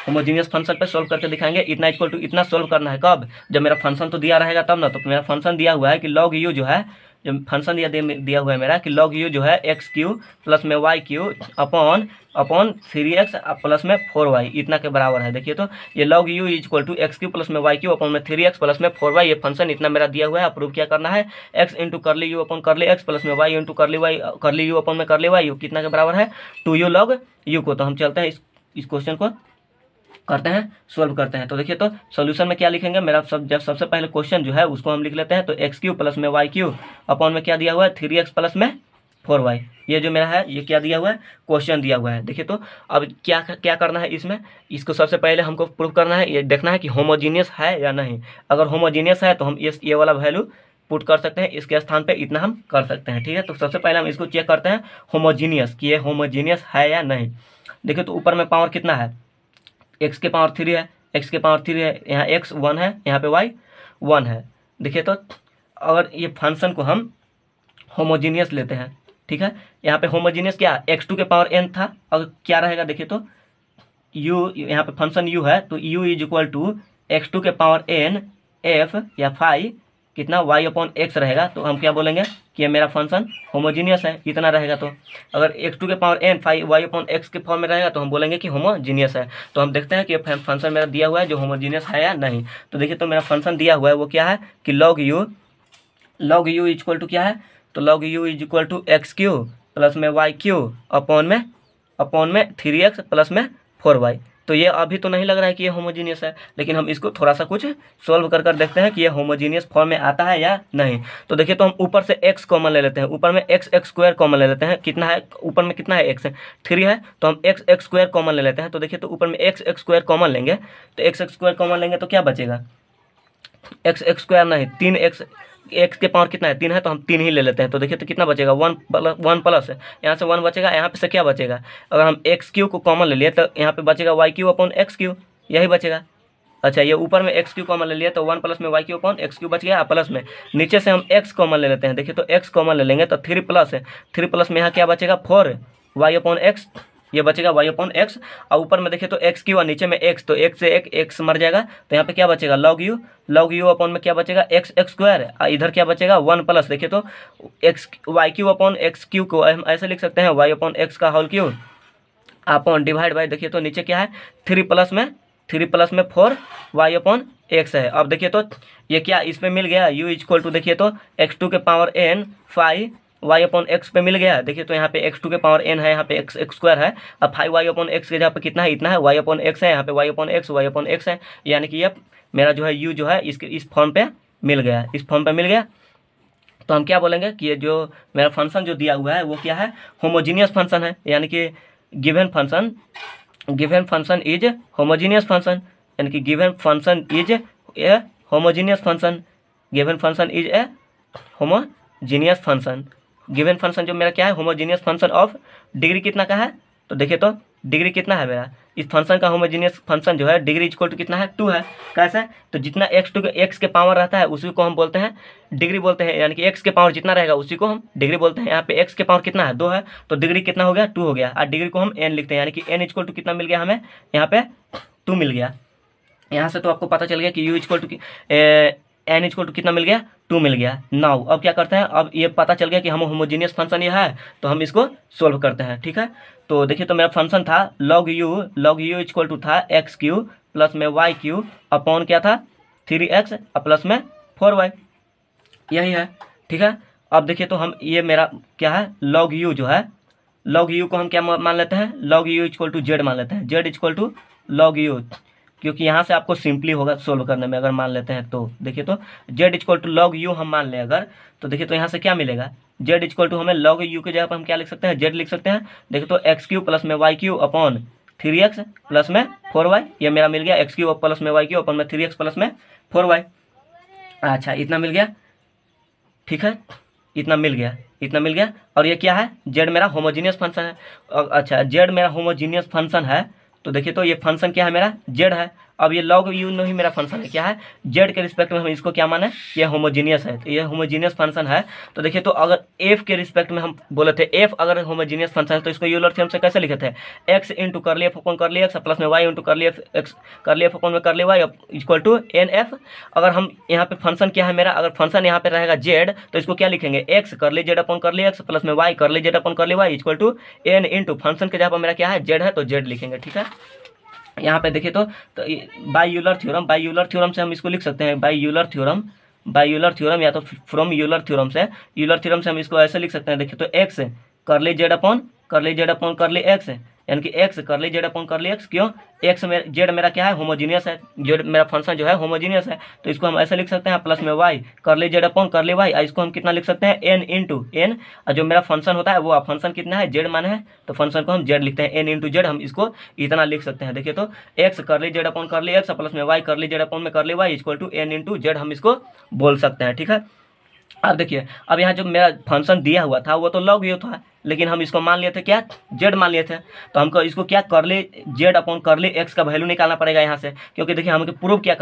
होमोजीनियस फंक्शन पे सोल्व करके दिखाएंगे। इतना इक्वल टू इतना सोल्व करना है कब, जब मेरा फंक्शन तो दिया रहेगा तब ना। तो मेरा फंक्शन दिया हुआ है कि लॉग यू जो है, जो फंक्शन दिया हुआ है मेरा कि लॉग यू जो है एक्स क्यू प्लस में y cube upon 3x plus में 4y इतना के बराबर है। देखिए तो ये log u is equal to x cube plus में वाई क्यू अपॉन में 3x प्लस में 4y, ये फंक्शन इतना मेरा दिया हुआ है। अप्रूव क्या करना है, x इंटू करली u upon curly x plus में y इंटू करली यू अपॉन में करली वाई कितना के बराबर है, 2u लॉग यू को। तो हम चलते हैं इस क्वेश्चन को करते हैं, सोल्व करते हैं। तो देखिए तो सॉल्यूशन में क्या लिखेंगे, मेरा सबसे पहले क्वेश्चन जो है उसको हम लिख लेते हैं। तो एक्स क्यू प्लस में वाई क्यू अपॉन में क्या दिया हुआ है, 3x प्लस में 4y, ये जो मेरा है ये क्या दिया हुआ है, क्वेश्चन दिया हुआ है। देखिए तो अब क्या करना है इसमें, इसको सबसे पहले हमको प्रूव करना है, ये देखना है कि होमोजीनियस है या नहीं। अगर होमोजीनियस है तो हम ये वाला वैल्यू पुट कर सकते हैं, इसके स्थान पे इतना हम कर सकते हैं, ठीक है। तो सबसे पहले हम इसको चेक करते हैं होमोजीनियस, कि ये होमोजीनियस है या नहीं। देखिए तो ऊपर में पावर कितना है, x के पावर 3 है, x के पावर 3 है, यहाँ x 1 है, यहाँ पे y 1 है। देखिए तो अगर ये फंक्शन को हम होमोजीनियस लेते हैं, ठीक है, यहाँ पे होमोजीनियस क्या, x2 के पावर n था, अगर क्या रहेगा देखिए तो u, यहाँ पे फंक्शन u है, तो u is equal to x2 के पावर n f या फाई कितना y अपॉन एक्स रहेगा। तो हम क्या बोलेंगे कि ये मेरा फंक्शन होमोजीनियस है, इतना रहेगा। तो अगर x2 के power n phi y upon x के फॉर्म में रहेगा तो हम बोलेंगे कि होमोजीनियस है। तो हम देखते हैं कि फंक्शन मेरा दिया हुआ है जो होमोजीनियस है या नहीं। तो देखिए तो मेरा फंक्शन दिया हुआ है वो क्या है कि log u is equal to क्या है, तो log u is equal to x cube plus में वाई क्यू अपॉन में 3x प्लस में 4y। तो ये अभी तो नहीं लग रहा है कि ये होमोजीनियस है, लेकिन हम इसको थोड़ा सा कुछ सोल्व कर देखते हैं कि ये होमोजीनियस फॉर्म में आता है या नहीं। तो देखिए तो हम ऊपर से x कॉमन ले लेते हैं, ऊपर में x स्क्वायर कॉमन ले लेते हैं, कितना है ऊपर में, कितना है x 3 है, तो हम x स्क्वायर कॉमन ले लेते हैं। तो देखिए तो ऊपर में x स्क्वायर कॉमन लेंगे, तो x स्क्वायर कॉमन लेंगे तो क्या बचेगा, x स्क्वायर नहीं 3x, x के पावर कितना है 3 है, तो हम 3 ही ले लेते हैं। तो देखिए तो कितना बचेगा 1 प्लस यहाँ से 1 बचेगा, यहाँ पे से क्या बचेगा, अगर हम एक्स क्यू को कॉमन ले लिए तो यहाँ पे बचेगा y cube upon x cube, यही बचेगा। अच्छा ये ऊपर में एक्स क्यू कॉमन ले लिया तो 1 प्लस में y cube upon x cube बच गया, प्लस में नीचे से हम एक्स कॉमन ले लेते हैं। देखिए तो एक्स कॉमन ले लेंगे तो 3 प्लस में यहाँ क्या बचेगा 4 वाई अपॉन एक्स ये बचेगा वाई अपॉन एक्स, और ऊपर में देखिए तो एक्स क्यू और नीचे में एक्स, तो एक्स से एक्स मर जाएगा, तो यहाँ पे क्या बचेगा लॉग यू अपॉन में क्या बचेगा एक्स स्क्वायर, इधर क्या बचेगा 1 प्लस, देखिए तो x y cube upon x cube को हम ऐसे लिख सकते हैं वाई अपॉन एक्स का whole cube upon divide by, देखिए तो नीचे क्या है 3 प्लस में 4 वाई अपॉन एक्स है। अब देखिए तो ये क्या इसमें मिल गया u इक्वल टू, देखिए तो x2 के power n 5 y upon x पे मिल गया, देखिए तो यहाँ पे x2 के पावर n है, यहाँ पे x स्क्वायर है, अब 5 वाई अपॉन एक्स के जहाँ पे कितना है इतना है, वाई अपॉन एक्स है, यहाँ पे वाई अपॉन एक्स है, यानी कि ये मेरा जो है u जो है इसके इस फॉर्म पे मिल गया, तो हम क्या बोलेंगे कि ये जो मेरा फंक्शन जो दिया हुआ है वो क्या है, होमोजीनियस फंक्शन है, यानी कि given function is homogeneous function, यानी कि given function is a homogeneous function, given function is a homogeneous function, given function जो मेरा क्या है होमोजीनियस फंक्शन ऑफ डिग्री कितना का है, तो देखिए तो डिग्री कितना है मेरा इस फंक्शन का, होमोजीनियस फंक्शन जो है डिग्री इक्वल टू कितना है 2 है, कैसे, तो जितना एक्स के पावर रहता है उसी को हम बोलते हैं डिग्री बोलते हैं, यानी कि एक्स के पावर जितना रहेगा उसी को हम डिग्री बोलते हैं, यहाँ पे एक्स के पावर कितना है 2 है, तो डिग्री कितना हो गया 2 हो गया, और डिग्री को हम n लिखते हैं, यानी कि n इक्वल टू कितना मिल गया हमें यहाँ पे 2 मिल गया, यहाँ से तो आपको पता चल गया कि u equal to n equal to कितना मिल गया 2 मिल गया। नाउ अब क्या करते हैं, अब ये पता चल गया कि हम होमोजीनियस फंक्शन ये है, तो हम इसको सोल्व करते हैं, ठीक है। तो देखिए तो मेरा फंक्शन था लॉग यू इक्वल टू था एक्स क्यू प्लस में वाई क्यू अपॉन क्या था 3x प्लस में 4y, यही है, ठीक है। अब देखिए तो हम ये मेरा क्या है लॉग यू जो है, लॉग यू को हम क्या मान लेते हैं, log u equal to z मान लेते हैं, z equal to log u, क्योंकि यहाँ से आपको सिंपली होगा सोल्व करने में, अगर मान लेते हैं तो देखिए तो z equal to log u हम मान लें अगर, तो देखिए तो यहाँ से क्या मिलेगा, जेड इक्वल टू हमें लॉग यू के जगह पर हम क्या लिख सकते हैं जेड लिख सकते हैं, देखिए तो एक्स क्यू प्लस में y cube upon 3x plus में 4y, ये मेरा मिल गया एक्स क्यू प्लस में वाई क्यू अपॉन में 3x प्लस में 4y, अच्छा इतना मिल गया, ठीक है, इतना मिल गया, और ये क्या है जेड मेरा होमोजीनियस फंक्शन है, अच्छा जेड मेरा होमोजीनियस फंक्शन है, तो देखिए तो ये फंक्शन क्या है मेरा जेड है, अब ये लॉग यू नहीं मेरा फंक्शन है, क्या है जेड के रिस्पेक्ट में हम इसको क्या माने ये होमोजीनियस है, तो ये होमोजीनियस फंक्शन है, तो देखिए तो अगर एफ के रिस्पेक्ट में हम बोले थे एफ अगर होमोजीनियस फंक्शन है तो इसको यूलर थ्योरम से कैसे लिखे थे x into curly f upon curly x plus में y into curly f upon में curly y equal to n f, अगर हम यहाँ पे फंक्शन क्या है मेरा, अगर फंक्शन यहाँ पे रहेगा जेड तो इसको क्या लिखेंगे x curly z upon curly x plus में y curly z upon curly y equal to n into function के जहाँ पर मेरा क्या है जेड है तो जेड लिखेंगे, ठीक है। यहाँ पे देखिए तो बाय यूलर थ्योरम से हम इसको लिख सकते हैं बाय यूलर थ्योरम या तो फ्रॉम यूलर थ्योरम से हम इसको ऐसे लिख सकते हैं, देखिए तो x curly z upon curly x, यानी कि x curly z upon curly x, क्यों एक्स में जेड मेरा क्या है होमोजीनियस है, जेड मेरा फंक्शन जो है होमोजीनियस है, तो इसको हम ऐसे लिख सकते हैं प्लस में y curly z upon curly Y, इसको हम कितना लिख सकते हैं एन इंटू एन, जो मेरा फंक्शन होता है वो फंक्शन कितना है जेड माने है, तो फंक्शन को हम जेड लिखते हैं एन इंटू जेड, हम इसको इतना लिख सकते हैं, देखिए तो x curly z upon curly x plus में वाई करली जेड अपॉन में curly y equal to n into z हम इसको बोल सकते हैं, ठीक है। अब देखिए अब यहाँ जो मेरा फंक्शन दिया हुआ था वो तो लॉग यू था, लेकिन हम इसको मान लिए थे क्या जेड मान लिए थे, तो हमको इसको क्या करली जेड अपॉन करली एक्स का वैल्यू निकालना पड़ेगा यहाँ से, क्योंकि देखिए हमको प्रूव क्या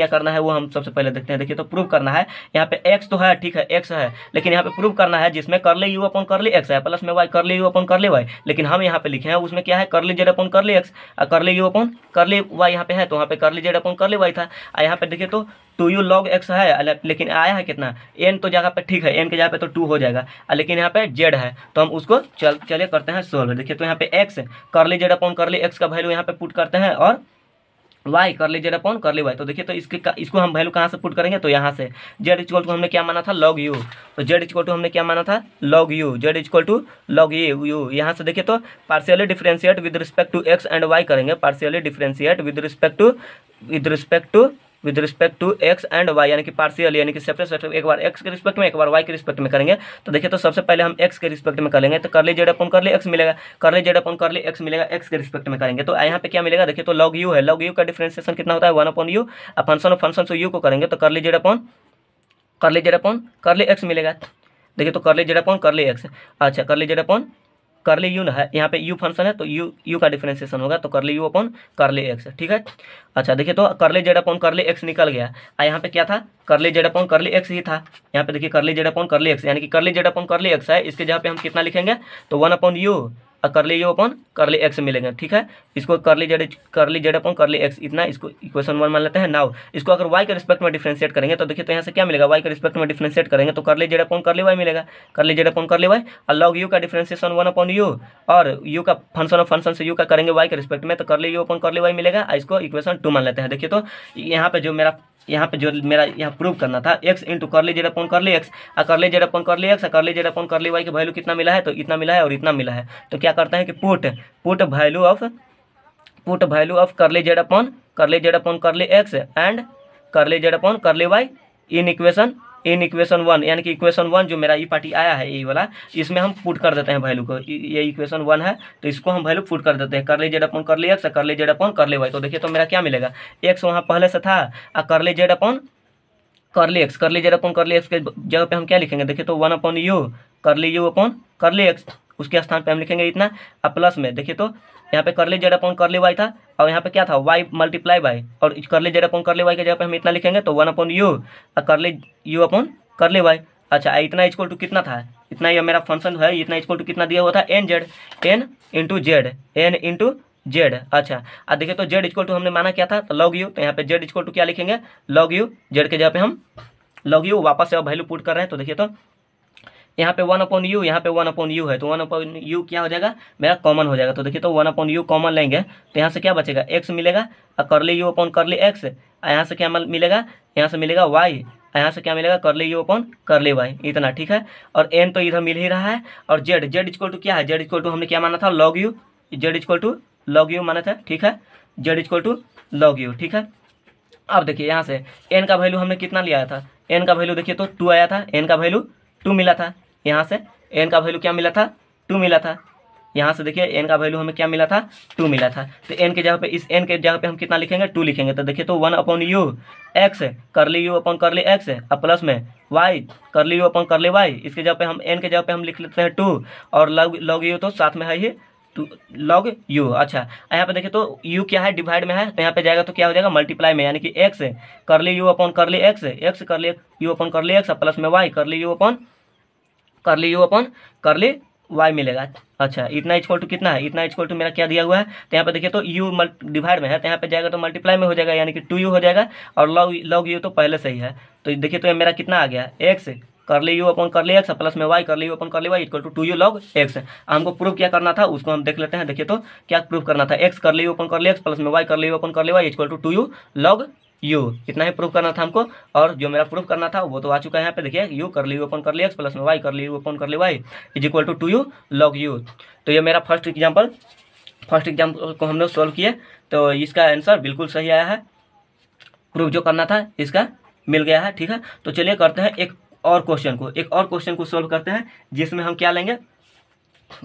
करना है वो हम सबसे पहले देखते हैं। देखिए तो प्रूव करना है, यहाँ पे एक्स तो है ठीक है एक्स है, लेकिन यहाँ पे प्रूव करना है जिसमें करली यू अपॉन करली एक्स है प्लस में y curly u upon curly Y, लेकिन हम यहाँ पे लिखे हैं उसमें क्या है करली जेड अपॉन करली एक्स और करली यू अपॉन करली वाई यहाँ पे है, तो वहाँ पे करली जेड अपॉन करली वाई था, यहाँ पे देखिए तो 2u log x है, लेकिन आया है कितना n, तो जगह पे ठीक है n के जगह पे तो 2 हो जाएगा, लेकिन यहाँ पे z है, तो हम उसको चलिए करते हैं सोल्व। देखिए तो यहाँ पे x करली जेड अपॉन करली x का वैल्यू यहाँ पे पुट करते हैं और y करली जेड अपॉन करली y, तो देखिए तो इसको हम वैल्यू कहाँ से पुट करेंगे, तो यहाँ से z इक्वल टू हमने क्या माना था log u, तो z इक्वल टू हमने क्या माना था log u, z equal to log u, यहाँ से देखिए तो partially differentiate with respect to x and y करेंगे, partially differentiate with respect to x and y, यानी कि पार्शियल यानी कि सेपरेट एक बार एक्स के रिस्पेक्ट में एक बार वाई के रिस्पेक्ट में करेंगे, तो देखिए तो सबसे पहले हम एक्स के रिस्पेक्ट में करेंगे तो करली जेड अपॉन करली एक्स मिलेगा, करली जेड अपॉन करली एक्स मिलेगा, एक्स के रिस्पेक्ट में करेंगे तो यहाँ पे क्या मिलेगा, देखिए तो लॉग यू है, लॉग यू का डिफरेंशिएशन कितना होता है 1 अपॉन यू, अब फंक्शन से यू को करेंगे तो करली जेड अपॉन करली एक्स मिलेगा, देखिए तो करली जेड अपॉन करली एक्स, अच्छा करली जेड अपॉन करली यू ना है, यहाँ पे यू फंक्शन है तो यू का डिफरेंशिएशन होगा तो करली यू अपॉन करली एक्स, ठीक है। अच्छा देखिए तो करली जेड अपॉन करली एक्स निकल गया, यहाँ पे क्या था करली जेड अपॉन करली एक्स ही था, यहाँ पे देखिए करली जेड अपॉन करली एक्स, यानी कि करली जेड अपॉन करली एक्स है, इसके जहाँ पे हम कितना लिखेंगे तो 1 अपॉन यू और करली यू अपॉन करली एक्स मिलेगा, ठीक है। इसको करली जेड अपॉन करली एक्स, इतना इसको इक्वेशन 1 मान लेते हैं। नाउ इसको अगर वाई के रिस्पेक्ट में डिफरेंशिएट करेंगे तो देखिए तो यहाँ से क्या मिलेगा, वाई के रिस्पेक्ट में डिफरेंशिएट करेंगे तो करली जेड अपॉन करली वाई मिलेगा, करली जेड अपॉन करली वाई। और लॉग यू का डिफरेंशिएशन 1 अपॉन यू, और यू का फंक्शन ऑफ फंक्शन से यू का करेंगे वाई के रिस्पेक्ट में, तो करली यू अपॉन करली वाई मिलेगा। इसको इक्वेशन 2 मान लेते हैं। देखिए तो यहाँ पे जो मेरा यहाँ प्रूव करना था एक्स इंटू करली जेड अपॉन करली एक्स, और करली जेड अपॉन करली एक्स और करली जेड अपॉन करली वाई की वैल्यू कितना मिला है, तो इतना मिला है और इतना मिला है। तो क्या करते हैं कि put value of curly z upon curly x and curly z upon curly y in equation 1, यानी कि इक्वेशन 1 जो मेरा ई पार्टी आया है ये वाला, इसमें हम पुट कर देते हैं वैल्यू को। ये इक्वेशन 1 है तो इसको हम वैल्यू पुट कर देते हैं, करली z upon curly x, curly z upon curly Y. तो देखिए तो मेरा क्या मिलेगा, एक्स वहाँ पहले से था और करली z upon curly x, curly z upon curly x के जगह पे हम क्या लिखेंगे, देखिए तो 1 upon you curly u upon curly x, उसके स्थान पे हम लिखेंगे इतना। अब प्लस में देखिए तो यहाँ पे करली जेड अपॉन करली वाई था और यहाँ पे क्या था, वाई मल्टीप्लाई बाई, और करली जेड अपॉन करली वाई के जगह पे हम इतना लिखेंगे तो 1 अपॉन यू और करली यू अपॉन करली वाई। अच्छा इतना इक्वल टू कितना था, इतना ये मेरा फंक्शन है, इतना इक्वल टू कितना दिया हुआ था, एन इंटू जेड। अच्छा अब देखिए तो जेड इक्वल टू हमने माना क्या था, तो लॉग यू, तो यहाँ पे जेड इक्वल टू क्या लिखेंगे, लॉग यू, जेड के जगह पे हम लॉग यू वापस से अब वैल्यू पुट कर रहे हैं। तो देखिए तो यहाँ पे 1 अपॉन यू, यहाँ पे 1 अपॉन यू है, तो 1 अपॉन यू क्या हो जाएगा, मेरा कॉमन हो जाएगा। तो देखिए तो 1 अपॉन यू कॉमन लेंगे तो यहाँ से क्या बचेगा, एक्स मिलेगा और करली यू अपॉन करली एक्स, यहाँ से क्या मिलेगा, यहाँ से मिलेगा वाई, यहाँ से क्या मिलेगा, करली यू अपॉन करली वाई, इतना, ठीक है। और एन तो इधर मिल ही रहा है, और जेड इक्वल टू क्या है, जेड इक्वल टू हमने क्या माना था, log u, z equal to log u माना था, ठीक है, z equal to log u, ठीक है। अब देखिए यहाँ से एन का वैल्यू हमने कितना लिया था, एन का वैल्यू देखिए तो 2 आया था, एन का वैल्यू 2 मिला था, यहाँ से एन का वैल्यू क्या मिला था, 2 मिला था। यहाँ से देखिए एन का वैल्यू हमें क्या मिला था, 2 मिला था। तो एन के जगह पे, इस एन के जगह पे हम कितना लिखेंगे, 2 लिखेंगे। तो देखिए तो 1 upon you x curly u upon curly x और प्लस में y curly u upon curly Y, इसके जगह पे हम एन के जगह पे हम लिख लेते हैं 2, और लॉग यू तो साथ में है ये लॉग यू। अच्छा यहाँ पे देखिए तो यू क्या है, डिवाइड में है, तो यहाँ पे जाएगा तो क्या हो जाएगा, मल्टीप्लाई में, यानी कि x curly u upon curly x curly u upon curly x plus में y curly u upon curly Y मिलेगा। अच्छा इतना इक्वल टू कितना है, इतना इक्वल टू मेरा क्या दिया हुआ है, तो यहाँ पे देखिए तो यू डिवाइड में है, तो यहाँ पे जाएगा तो मल्टीप्लाई में हो जाएगा, यानी कि 2u हो जाएगा, और लॉग यू तो पहले से ही है। तो देखिए तो ये मेरा कितना आ गया, x curly u upon curly x plus में y curly u upon curly y equal to 2u log x. हमको प्रूव क्या करना था उसको हम देख लेते हैं। देखिए तो क्या प्रूव करना था, x curly u upon curly x plus में y curly u upon curly y equal to 2u log u, इतना ही प्रूव करना था हमको। और जो मेरा प्रूव करना था वो तो आ चुका है यहाँ पे, देखिए u curly u upon curly x plus में y curly u upon curly y is equal to 2u log u. तो ये मेरा फर्स्ट एग्जाम्पल को हम लोग सॉल्व किए, तो इसका आंसर बिल्कुल सही आया है, प्रूव जो करना था इसका मिल गया है, ठीक है। तो चलिए करते हैं एक और क्वेश्चन को सॉल्व करते हैं, जिसमें हम क्या लेंगे,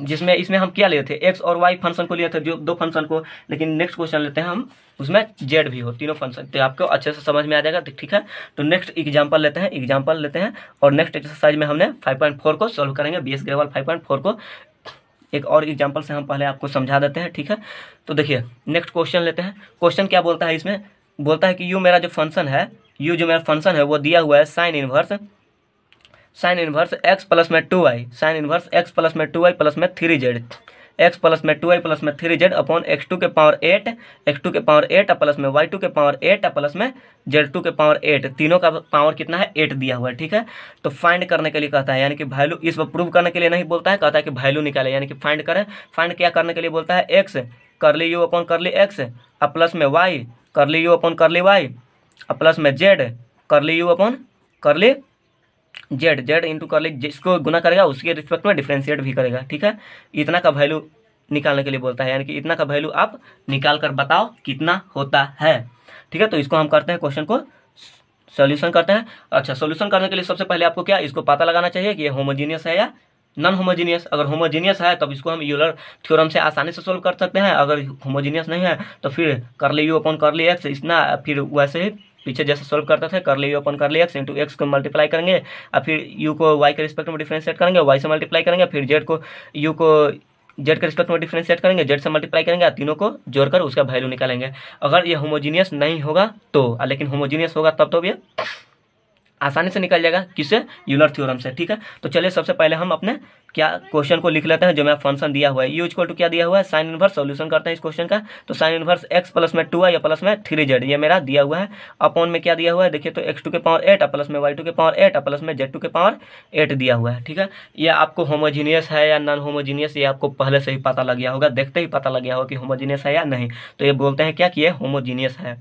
इसमें हम क्या लिए थे, एक्स और वाई फंक्शन को लिए थे, जो 2 फंक्शन को, लेकिन नेक्स्ट क्वेश्चन लेते हैं हम उसमें जेड भी हो, तीनों फंक्शन, तो आपको अच्छे से समझ में आ जाएगा, ठीक है। तो नेक्स्ट एग्जांपल लेते हैं और नेक्स्ट एक्सरसाइज में हमने 5.4 को सॉल्व करेंगे, BS ग्रेवल 5.4 को एक और एग्जाम्पल से हम पहले आपको समझा देते हैं, ठीक है। तो देखिए नेक्स्ट क्वेश्चन लेते हैं। क्वेश्चन क्या बोलता है, इसमें बोलता है कि यू मेरा जो फंक्शन है वो दिया हुआ है साइन इनवर्स एक्स प्लस में 2y, sine inverse x plus में 2y प्लस में 3z, एक्स प्लस में 2y प्लस में 3z अपॉन x2 के पावर 8 प्लस में y2 के पावर 8 प्लस में z2 के पावर 8, तीनों का पावर कितना है, 8 दिया हुआ है, ठीक है। तो फाइंड करने के लिए कहता है, यानी कि वैल्यू, इस पर प्रूव करने के लिए नहीं बोलता है, कहता है कि वैल्यू निकाले, यानी कि फाइंड करें। फाइंड क्या करने के लिए बोलता है, x curly u upon curly x plus में y curly u upon curly y plus में z curly u upon curly Z into करली, जिसको गुना करेगा उसके रिस्पेक्ट में डिफ्रेंशिएट भी करेगा, ठीक है। इतना का वैल्यू निकालने के लिए बोलता है, यानी कि इतना का वैल्यू आप निकाल कर बताओ कितना होता है, ठीक है। तो इसको हम करते हैं, क्वेश्चन को सॉल्यूशन करते हैं। अच्छा सॉल्यूशन करने के लिए सबसे पहले आपको क्या, इसको पता लगाना चाहिए कि ये होमोजीनियस है या नॉन होमोजीनियस। अगर होमोजीनियस है तब इसको हम यूलर थ्योरम से आसानी से सोल्व कर सकते हैं, अगर होमोजीनियस नहीं है तो फिर करली यू अपॉन करली एक्स, इतना फिर वैसे ही पीछे जैसे सोल्व करते थे, करली u upon curly x into x को मल्टीप्लाई करेंगे, और फिर यू को वाई के रिस्पेक्ट में डिफरेंशिएट करेंगे, वाई से मल्टीप्लाई करेंगे, फिर जेड को यू को जेड के रिस्पेक्ट में डिफरेंशिएट करेंगे, जेड से मल्टीप्लाई करेंगे, तीनों को जोड़कर उसका वैल्यू निकालेंगे। अगर ये होमोजीनियस नहीं होगा तो, लेकिन होमोजीनियस होगा तब तो ये आसानी से निकल जाएगा, किससे? यूलर थ्योरम से। ठीक है, तो चलिए सबसे पहले हम अपने क्या क्वेश्चन को लिख लेते हैं। जो मेरा फंक्शन दिया हुआ है यू इक्वल टू क्या दिया हुआ है, साइन इनवर्स। सॉल्यूशन करते हैं इस क्वेश्चन का। तो साइन इनवर्स एक्स प्लस में 2y या प्लस में 3z ये मेरा दिया हुआ है। अपॉन में क्या दिया हुआ है, देखिए तो x2 के पावर 8 प्लस में y2 के पावर 8 प्लस में z2 के पावर 8 दिया हुआ है। ठीक है, ये आपको होमोजीनियस है या नॉन होमोजीनियस ये आपको पहले से ही पता लग गया होगा, देखते ही पता लग गया होगा कि होमोजीनियस है या नहीं। तो ये बोलते हैं क्या कि ये होमोजीनियस है।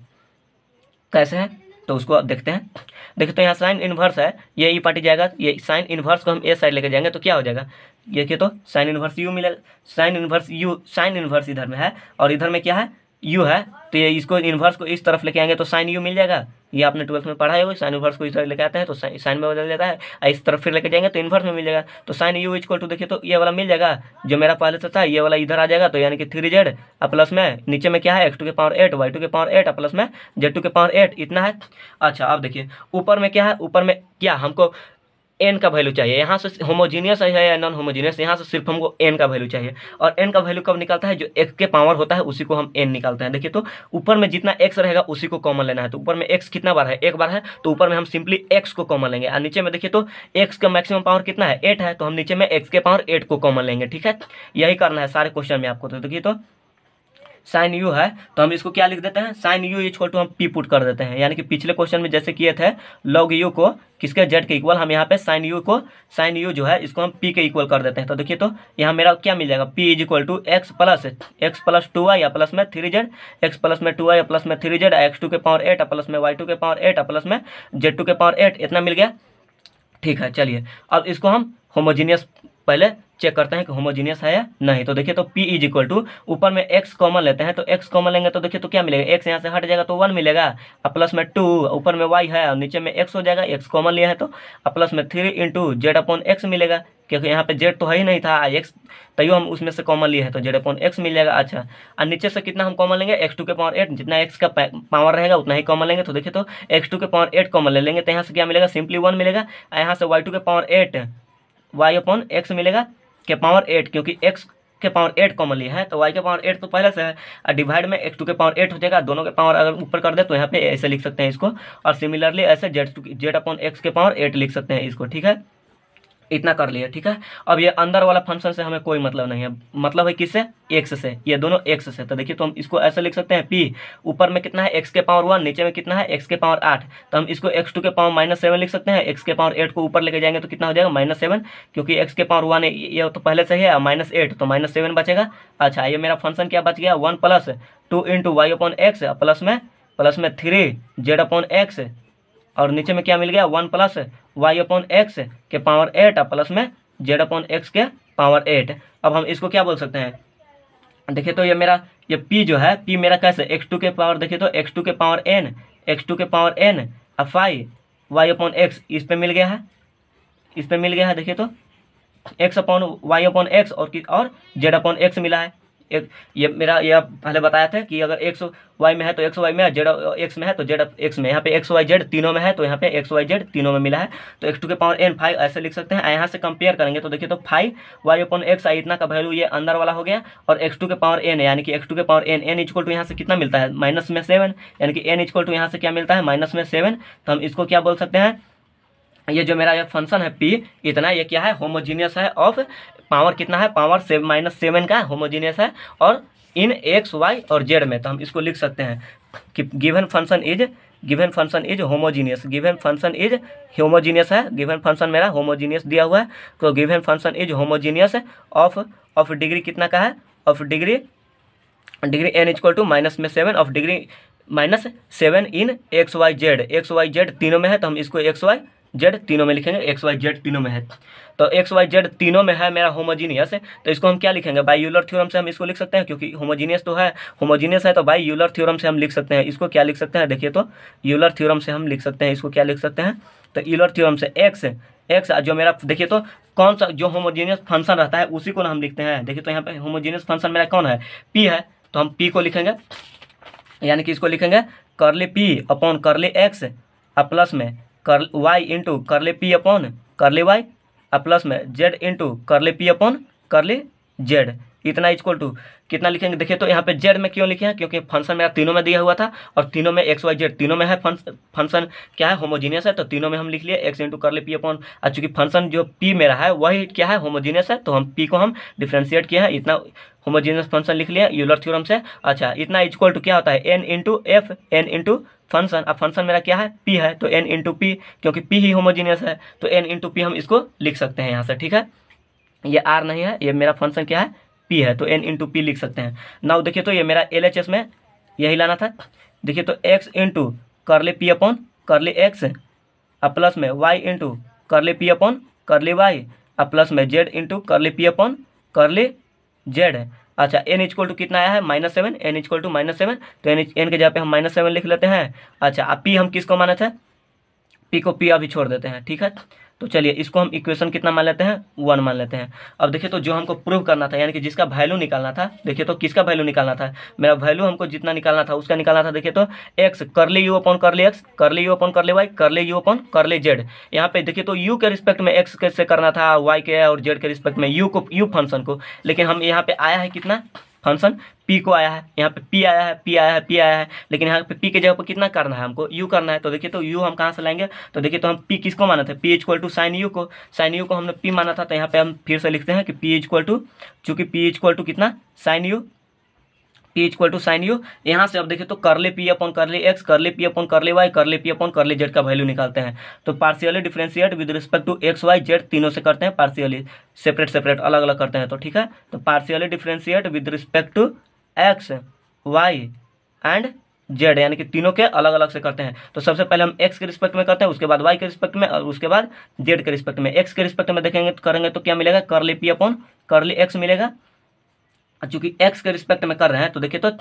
कैसे है तो उसको अब देखते हैं। देखिए तो यहाँ साइन इनवर्स है, ये ई पार्टी जाएगा, ये साइन इनवर्स को हम ए साइड लेके जाएंगे तो क्या हो जाएगा, ये देखिए तो साइन इनवर्स यू मिलेगा। Sine inverse you, sine inverse इधर में है और इधर में क्या है, यू है। तो ये इसको इनवर्स को इस तरफ लेके आएंगे तो साइन यू मिल जाएगा। ये आपने 12th में पढ़ा है, साइन इनवर्स को इस तरफ लेके आते हैं तो साइन में बदल जाता है, इस तरफ फिर लेके जाएंगे तो इनवर्स में मिल जाएगा। तो साइन यू इक्वल टू देखिए तो ये वाला मिल जाएगा जो मेरा पहले से था, ये वाला इधर आ जाएगा। तो यानी कि 3z प्लस में नीचे में क्या है, x2 के पावर 8 y2 के पावर 8 प्लस में z2 के पावर 8 इतना है। अच्छा अब देखिए ऊपर में क्या है, ऊपर में क्या हमको n का वैल्यू चाहिए। यहाँ से होमोजीनियस है या नॉन होमोजीनियस, यहाँ से सिर्फ हमको n का वैल्यू चाहिए। और n का वैल्यू कब निकलता है, जो x के पावर होता है उसी को हम n निकालते हैं। देखिए तो ऊपर में जितना x रहेगा उसी को कॉमन लेना है। तो ऊपर में x कितना बार है, एक बार है, तो ऊपर में हम सिंपली x को कॉमन लेंगे। और नीचे में देखिए तो x का मैक्सिमम पावर कितना है, 8 है, तो हम नीचे में x के पावर 8 को कॉमन लेंगे। ठीक है, यही करना है सारे क्वेश्चन में आपको। तो देखिए तो साइन यू है तो हम इसको क्या लिख देते हैं, साइन यू इक्वल टू हम पी पुट कर देते हैं। यानी कि पिछले क्वेश्चन में जैसे किए थे लॉग यू को किसके, जेड के इक्वल, हम यहाँ पे साइन यू को, साइन यू जो है इसको हम पी के इक्वल कर देते हैं। तो देखिए तो यहाँ मेरा क्या मिल जाएगा, p is equal to x plus 2y या प्लस में 3z, एक्स प्लस में 2y या प्लस में 3z, x2 के पावर 8 प्लस में y2 के पावर 8 प्लस में z2 के पावर 8 इतना मिल गया। ठीक है, चलिए अब इसको हम होमोजीनियस पहले चेक करते हैं कि होमोजीनियस है या नहीं। तो देखिए तो p इज इक्वल टू ऊपर में x कॉमन लेते हैं, तो x कॉमन लेंगे तो देखिए तो क्या मिलेगा, x यहाँ से हट जाएगा तो 1 मिलेगा, प्लस में 2 ऊपर में y है और नीचे में x हो जाएगा, x कॉमन लिया है तो प्लस में 3 इंटू जेड अपॉन एक्स मिलेगा, क्योंकि यहाँ पे z तो है ही नहीं था, x तैयो हम उसमें से कॉमन लिए हैं तो जेड अपॉन एक्स मिल जाएगा। अच्छा और नीचे से कितना हम कॉमन लेंगे, x2 के पावर 8, जितना x का पावर रहेगा उतना ही कॉमन लेंगे। तो देखिए तो x2 के पावर 8 कॉमन ले लेंगे तो यहाँ से क्या मिलेगा, सिंपली 1 मिलेगा। यहाँ से y2 के पावर 8 y अपॉन एक्स मिलेगा के पावर 8, क्योंकि x के पावर 8 कॉमन लिया है तो y के पावर 8 तो पहले से है, और डिवाइड में x2 के पावर 8 हो जाएगा। दोनों के पावर अगर ऊपर कर दे तो यहाँ पे ऐसे लिख सकते हैं इसको, और सिमिलरली ऐसे जेड अपॉन एक्स के पावर 8 लिख सकते हैं इसको। ठीक है, इतना कर लिया। ठीक है, अब ये अंदर वाला फंक्शन से हमें कोई मतलब नहीं है, मतलब है किससे, x से, ये दोनों x से। तो देखिए तो हम इसको ऐसे लिख सकते हैं, p ऊपर में कितना है x के पावर 1, नीचे में कितना है x के पावर 8, तो हम इसको x2 के पावर -7 लिख सकते हैं। x के पावर 8 को ऊपर लेके जाएंगे तो कितना हो जाएगा, -7, क्योंकि x के पावर 1 ये तो पहले से ही है, -8 तो -7 बचेगा। अच्छा ये मेरा फंक्शन क्या बच गया, 1 plus 2 into y upon x plus में 3 जेड अपॉन एक्स, और नीचे में क्या मिल गया, 1 प्लस वाई अपॉन एक्स के पावर 8 प्लस में जेड अपॉन एक्स के पावर 8। अब हम इसको क्या बोल सकते हैं, देखिए तो ये मेरा ये p जो है, p मेरा कैसे, x2 के पावर, देखिए तो x2 के power n five y upon x इस पे मिल गया है, इस पे मिल गया है। देखिए तो x upon y upon x और जेड अपॉन एक्स मिला है। एक ये मेरा ये पहले बताया था कि अगर एक्स वाई में है तो एक्स वाई में है, जेड एक्स में है तो जेड एक्स में, यहाँ पे एक्स वाई जेड तीनों में है तो यहाँ पे एक्स वाई जेड तीनों में मिला है। तो x2 के पावर n 5 ऐसे लिख सकते हैं। यहाँ से कंपेयर करेंगे तो देखिए तो 5 वाई अपॉन एक्स इतना का वैल्यू ये अंदर वाला हो गया, और x2 के पावर n यानी कि x2 के पावर n इक्वल टू यहाँ से कितना मिलता है, -7, यानी कि n इक्वल टू यहाँ से क्या मिलता है, -7। तो हम इसको क्या बोल सकते हैं, ये जो मेरा ये फंक्शन है p इतना, ये क्या है, होमोजीनियस है, ऑफ पावर कितना है, पावर -7 का होमोजीनियस है, और इन x y और z में। तो हम इसको लिख सकते हैं कि given function is homogeneous, given function is homogeneous है, गिवन फंक्शन मेरा होमोजीनियस दिया हुआ है। तो given function is homogeneous of degree कितना का है, of degree n equal to -7 of degree -7 in x y z तीनों में है, तो हम इसको x y z तीनों में लिखेंगे, x y z तीनों में है। तो x y z तीनों में है मेरा होमोजीनियस है, तो इसको हम क्या लिखेंगे, बाय यूलर थ्योरम से हम इसको लिख सकते हैं, क्योंकि होमोजीनियस तो है, होमोजीनियस है तो बाय यूलर थ्योरम से हम लिख सकते हैं। इसको क्या लिख सकते हैं, देखिए तो यूलर थ्योरम से हम लिख सकते हैं, इसको क्या लिख सकते हैं, तो यूलर थ्योरम से x जो मेरा, देखिए तो कौन सा जो होमोजीनियस फंक्शन रहता है उसी को ना हम लिखते हैं। देखिए तो यहाँ पे होमोजीनियस फंक्शन मेरा कौन है, p है, तो हम p को लिखेंगे, यानी कि इसको लिखेंगे करली p अपॉन करली x प्लस में कर y इंटू करली p अपॉन करली y प्लस में z इंटू करली p अपॉन करली z। इतना इक्वल टू कितना लिखेंगे, देखिए तो यहाँ पे जेड में क्यों लिखे हैं, क्योंकि फंक्शन मेरा तीनों में दिया हुआ था और तीनों में एक्स वाई जेड तीनों में है, फंक्शन क्या है, होमोजीनियस है, तो तीनों में हम लिख लिए एक्स इंटू करले पी अपॉन, चूंकि फंक्शन जो पी मेरा है वही क्या है, होमोजीनियस है, तो हम पी को हम डिफ्रेंशिएट किया है, इतना होमोजीनियस फंक्शन लिख लिया यूलर थ्योरम से। अच्छा, इतना इक्वल टू क्या होता है, n into f, n into function, अब फंक्शन मेरा क्या है, पी है, तो एन इंटू पी, क्योंकि पी ही होमोजीनियस है तो एन इंटू पी हम इसको लिख सकते हैं यहाँ से, ठीक है। ये आर नहीं है, ये मेरा फंक्शन क्या है, पी है, तो एन इंटू पी लिख सकते हैं। नाउ देखिए तो ये मेरा एल एच एस में यही लाना था, देखिए तो एक्स इंटू करले p upon curly x plus में वाई इंटू करले p upon curly Y plus में जेड इंटू करले पी अपॉन करले जेड है। अच्छा, एन इक्वल टू कितना आया है, -7, एन इक्वल टू -7, तो एन के जगह पे हम -7 लिख लेते हैं। अच्छा, अब पी हम किसको माने थे, पी को पी अभी छोड़ देते हैं, ठीक है। तो चलिए इसको हम इक्वेशन कितना मान लेते हैं, 1 मान लेते हैं। अब देखिए तो जो हमको प्रूव करना था, यानी कि जिसका वैल्यू निकालना था, देखिए तो किसका वैल्यू निकालना था, मेरा वैल्यू हमको जितना निकालना था उसका निकालना था। देखिए तो एक्स करले यू अपॉन करले एक्स, करले यू अपॉन करले वाई, करले यू अपॉन करले जेड। यहाँ पे देखिए तो यू के रिस्पेक्ट में एक्स कैसे करना था, वाई के और जेड के रिस्पेक्ट में यू को, यू फंक्शन को, लेकिन हम यहाँ पे आया है कितना फंक्शन पी को आया है, यहाँ पे पी आया है, पी आया है, पी आया है, लेकिन यहाँ पे पी के जगह पर कितना करना है हमको, यू करना है। तो देखिए तो यू हम कहाँ से लाएंगे, तो देखिए तो हम पी किसको माना था, p equal to sine u को, साइन यू को हमने पी माना था, तो यहाँ पे हम फिर से लिखते हैं कि पी इक्वल टू, चूंकि पी इक्वल टू कितना sine u, p equal to sine u. यहाँ से अब देखिए तो curly p upon curly x, curly p upon curly y, curly p upon curly z का वैल्यू निकालते हैं। तो partially differentiate with respect to x y z तीनों से करते हैं, पार्शियली सेपरेट सेपरेट अलग अलग करते हैं, तो ठीक है। तो partially differentiate with respect to x y and z, यानी कि तीनों के अलग अलग से करते हैं। तो सबसे पहले हम एक्स के रिस्पेक्ट में करते हैं, उसके बाद वाई के रिस्पेक्ट में, और उसके बाद जेड के रिस्पेक्ट में। एक्स के रिस्पेक्ट में देखेंगे करेंगे तो क्या मिलेगा, करले पी अपॉन करले एक्स मिलेगा, चूंकि एक्स के रिस्पेक्ट में कर रहे हैं। तो देखिए तो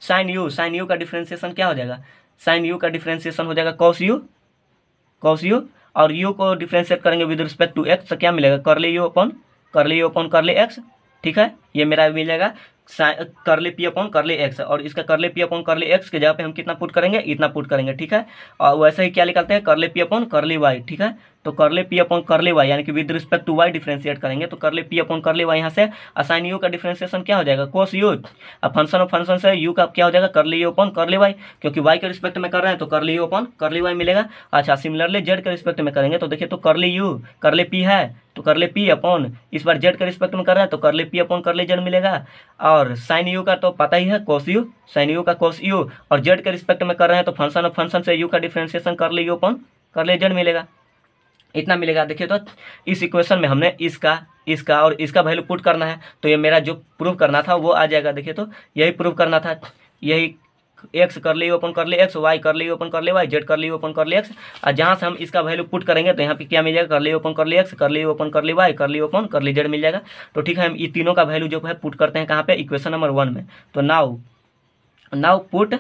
साइन यू, साइन यू का डिफ्रेंसिएशन क्या हो जाएगा, साइन यू का डिफ्रेंसिएशन हो जाएगा कॉस यू, कॉस यू, और यू को डिफ्रेंशिएट करेंगे विद रिस्पेक्ट टू एक्स, तो क्या मिलेगा, करले यू अपॉन करले एक्स, ठीक है। ये मेरा मिलेगा करले पी अपॉन करले एक्स, और इसका करले पी अपॉन करले एक्स के जगह पे हम कितना पुट करेंगे, इतना पुट करेंगे, ठीक है। और वैसे ही क्या निकालते हैं, करले पी अपॉन करले वाई, ठीक है। तो curly p upon curly y यानी कि with respect to y differentiate करेंगे, तो curly p upon curly Y यहाँ से असाइन यू का डिफ्रेंशिएशन क्या हो जाएगा, कोस यू। अब फंक्शन ऑफ फंक्शन से यू का क्या हो जाएगा, करले यू अपॉन करले वाई, क्योंकि वाई के रिस्पेक्ट में कर रहे हैं तो करले यू अपॉन करले वाई मिलेगा। अच्छा, सिमिलरली जेड के रिस्पेक्ट में करेंगे तो देखिए तो करले यू करले पी है, तो करले पी अपॉन, इस बार जेड के रिस्पेक्ट में कर रहे हैं तो curly p upon curly Z मिलेगा। और साइन यू का तो पता ही है कोस यू, साइन यू का कोस यू, और जेड के रिस्पेक्ट में कर रहे हैं तो फंक्शन ऑफ फंक्शन से यू का डिफरेंशिएशन करले यू अपॉन करले जेड मिलेगा, इतना मिलेगा। देखिए तो इस इक्वेशन में हमने इसका और इसका वैल्यू पुट करना है, तो ये मेरा जो प्रूव करना था वो आ जाएगा। देखिए तो यही प्रूव करना था, यही एक्स करले यू अपन करले एक्स, वाई करले यू अपन करले वाई, जेड करले यू अपन करले एक्स, और जहाँ से हम इसका वैल्यू पुट करेंगे तो यहाँ पे क्या मिल जाएगा, करले यू अपन करले एक्स, करले यू अपन करले वाई, करले यू अपन करले जेड मिल जाएगा। तो ठीक है, हम ये तीनों का वैल्यू जो है पुट करते हैं कहाँ पे, इक्वेशन नंबर 1 में। तो नाउ पुट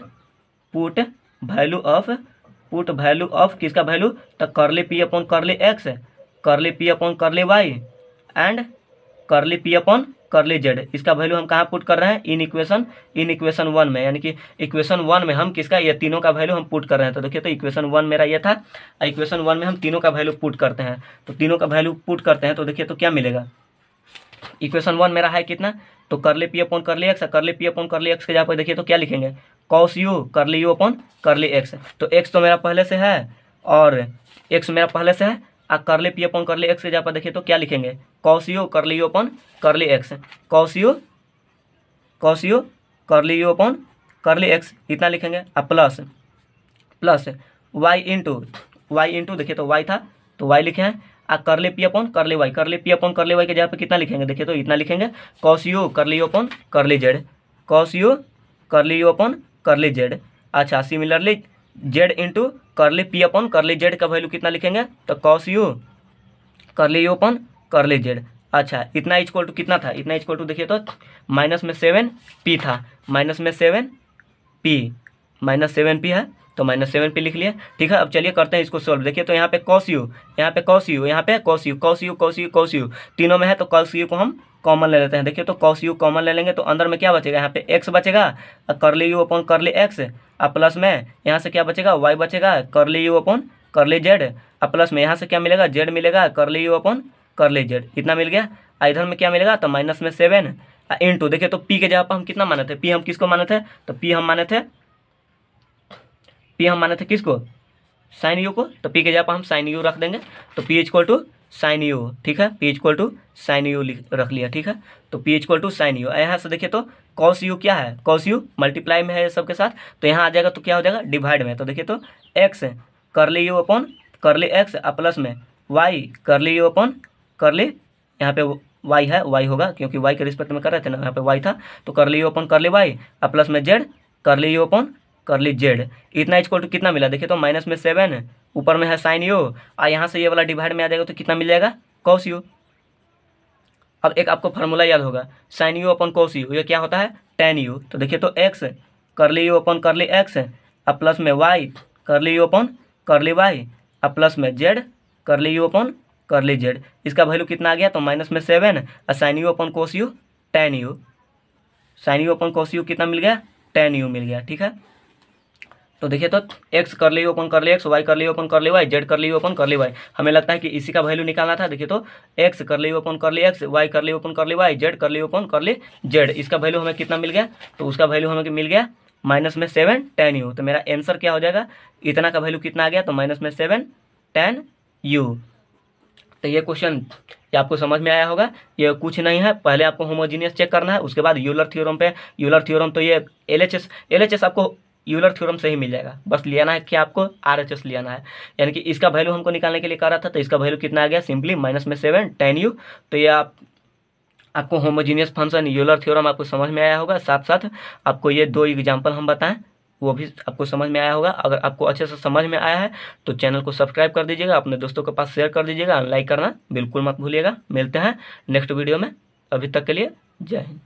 वैल्यू ऑफ किसका वैल्यू, तो curly p upon curly x, curly p upon curly Y and करले पी अपॉन करले जेड, इसका वैल्यू हम कहाँ पुट कर रहे हैं, इन इक्वेशन 1 में, यानी कि इक्वेशन 1 में हम किसका, ये तीनों का वैल्यू हम पुट कर रहे हैं। तो देखिए तो इक्वेशन 1 मेरा ये था, इक्वेशन 1 में हम तीनों का वैल्यू पुट करते हैं, तो तीनों का वैल्यू पुट करते हैं तो देखिए तो क्या मिलेगा, इक्वेशन 1 मेरा है कितना, तो curly p upon curly x, curly p upon curly x के जहाँ पर देखिए तो क्या लिखेंगे, कॉस यू करले यू अपॉन करले एक्स। तो एक्स तो मेरा पहले से है और एक्स मेरा पहले से है, करले पी अपॉन करले एक्स के जहाँ पर देखिए तो क्या लिखेंगे, कॉस यू करले you upon curly x, cos u करले यू अपॉन करले एक्स, इतना लिखेंगे। अब प्लस वाई इंटू देखिए तो वाई था तो वाई लिखे हैं, करले p upon curly y, curly p upon curly Y के जगह पे कितना लिखेंगे, देखिए तो इतना लिखेंगे, कॉस यू करले you upon curly Z, cos u करले यू अपॉन करले जेड। अच्छा, सिमिलरली जेड इंटू करले पी अपॉन करले जेड का वैल्यू कितना लिखेंगे, तो कॉस यू करले यू अपॉन करले जेड। अच्छा, इतना इक्वल टू कितना था, इतना इक्वल टू देखिए तो -7 पी था, -7 पी है, तो -7 पी लिख लिया, ठीक है। अब चलिए करते हैं इसको सॉल्व। देखिए तो यहाँ पे कॉस यू, यहाँ पे कॉस यू, यहाँ पे cos u, cos u cos u cos u तीनों में है, तो कॉस यू को हम कॉमन ले लेते हैं। देखिए तो कॉस यू कॉमन ले लेंगे तो अंदर में क्या बचेगा, यहाँ पे एक्स बचेगा, करले you upon curly x, plus में यहाँ से क्या बचेगा, वाई बचेगा, करले you upon curly Z, plus में यहाँ से क्या मिलेगा, जेड मिलेगा, करले यू अपॉन करले जेड, इतना मिल गया। इधर में क्या मिलेगा, तो माइनस में 7 इंटू, देखिए तो पी के जगह पर हम कितना माने थे, पी हम किसको माने थे, तो पी हम माने थे किसको, साइन यू को, तो पी के जगह पर हम साइन यू रख देंगे, तो p equal to sine u, ठीक है, p equal to sine u रख लिया, ठीक है, तो p equal to sine u. यहाँ से देखिए तो कॉस यू क्या है, कॉस यू मल्टीप्लाई में है ये सबके साथ, तो यहाँ आ जाएगा तो क्या हो जाएगा, डिवाइड में, तो देखिए तो x curly u upon curly x plus में वाई करली यू अपॉन करली, यहाँ पे वाई है, वाई होगा क्योंकि वाई के रिस्पेक्ट में कर रहे थे ना, यहाँ पे वाई था, तो करली u upon curly y plus में z curly u upon curly Z, इतना इक्वल टू कितना मिला, देखिए तो माइनस में 7, ऊपर में है साइन यू, और यहाँ से ये वाला डिवाइड में आ जाएगा तो कितना मिल जाएगा, कॉस यू। अब एक आपको फार्मूला याद होगा, sine u upon cos u, ये क्या होता है, टेन यू, तो देखिए तो x curly u upon curly x plus में y curly u upon curly y plus में z curly u upon curly z, इसका वैल्यू कितना आ गया, तो माइनस में 7 और sine u upon cos u tan u, sine u upon cos u कितना मिल गया, 10 यू मिल गया, ठीक है। तो देखिए तो एक्स कर ली ओपन कर ली एक्स, वाई कर ली ओपन कर ली वाई, जेड कर ली ओपन कर ली वाई, हमें लगता है कि इसी का वैल्यू निकालना था। देखिए तो एक्स कर ली ओपन कर ली एक्स, वाई कर ली ओपन कर ली वाई, जेड कर ली ओपन कर ली जेड, इसका वैल्यू हमें कितना मिल गया, तो उसका वैल्यू हमें मिल गया माइनस में 7 10 यू। तो मेरा आंसर क्या हो जाएगा, इतना का वैल्यू कितना आ गया, तो माइनस में 7 10 यू। तो ये क्वेश्चन ये आपको समझ में आया होगा, ये कुछ नहीं है, पहले आपको होमोजीनियस चेक करना है, उसके बाद यूलर थ्योरम पे, यूलर थ्योरम तो ये एलएचएस आपको यूलर थ्योरम से ही मिल जाएगा, बस लेना है कि आपको आरएचएस लेना है, यानी कि इसका वैल्यू हमको निकालने के लिए कह रहा था, तो इसका वैल्यू कितना आ गया, सिंपली माइनस में 7 10 यू। तो ये आपको होमोजीनियस फंक्शन यूलर थ्योरम आपको समझ में आया होगा, साथ साथ आपको ये 2 एग्जाम्पल हम बताएं वो भी आपको समझ में आया होगा। अगर आपको अच्छे से समझ में आया है तो चैनल को सब्सक्राइब कर दीजिएगा, अपने दोस्तों के पास शेयर कर दीजिएगा, लाइक करना बिल्कुल मत भूलिएगा। मिलते हैं नेक्स्ट वीडियो में, अभी तक के लिए जय हिंद।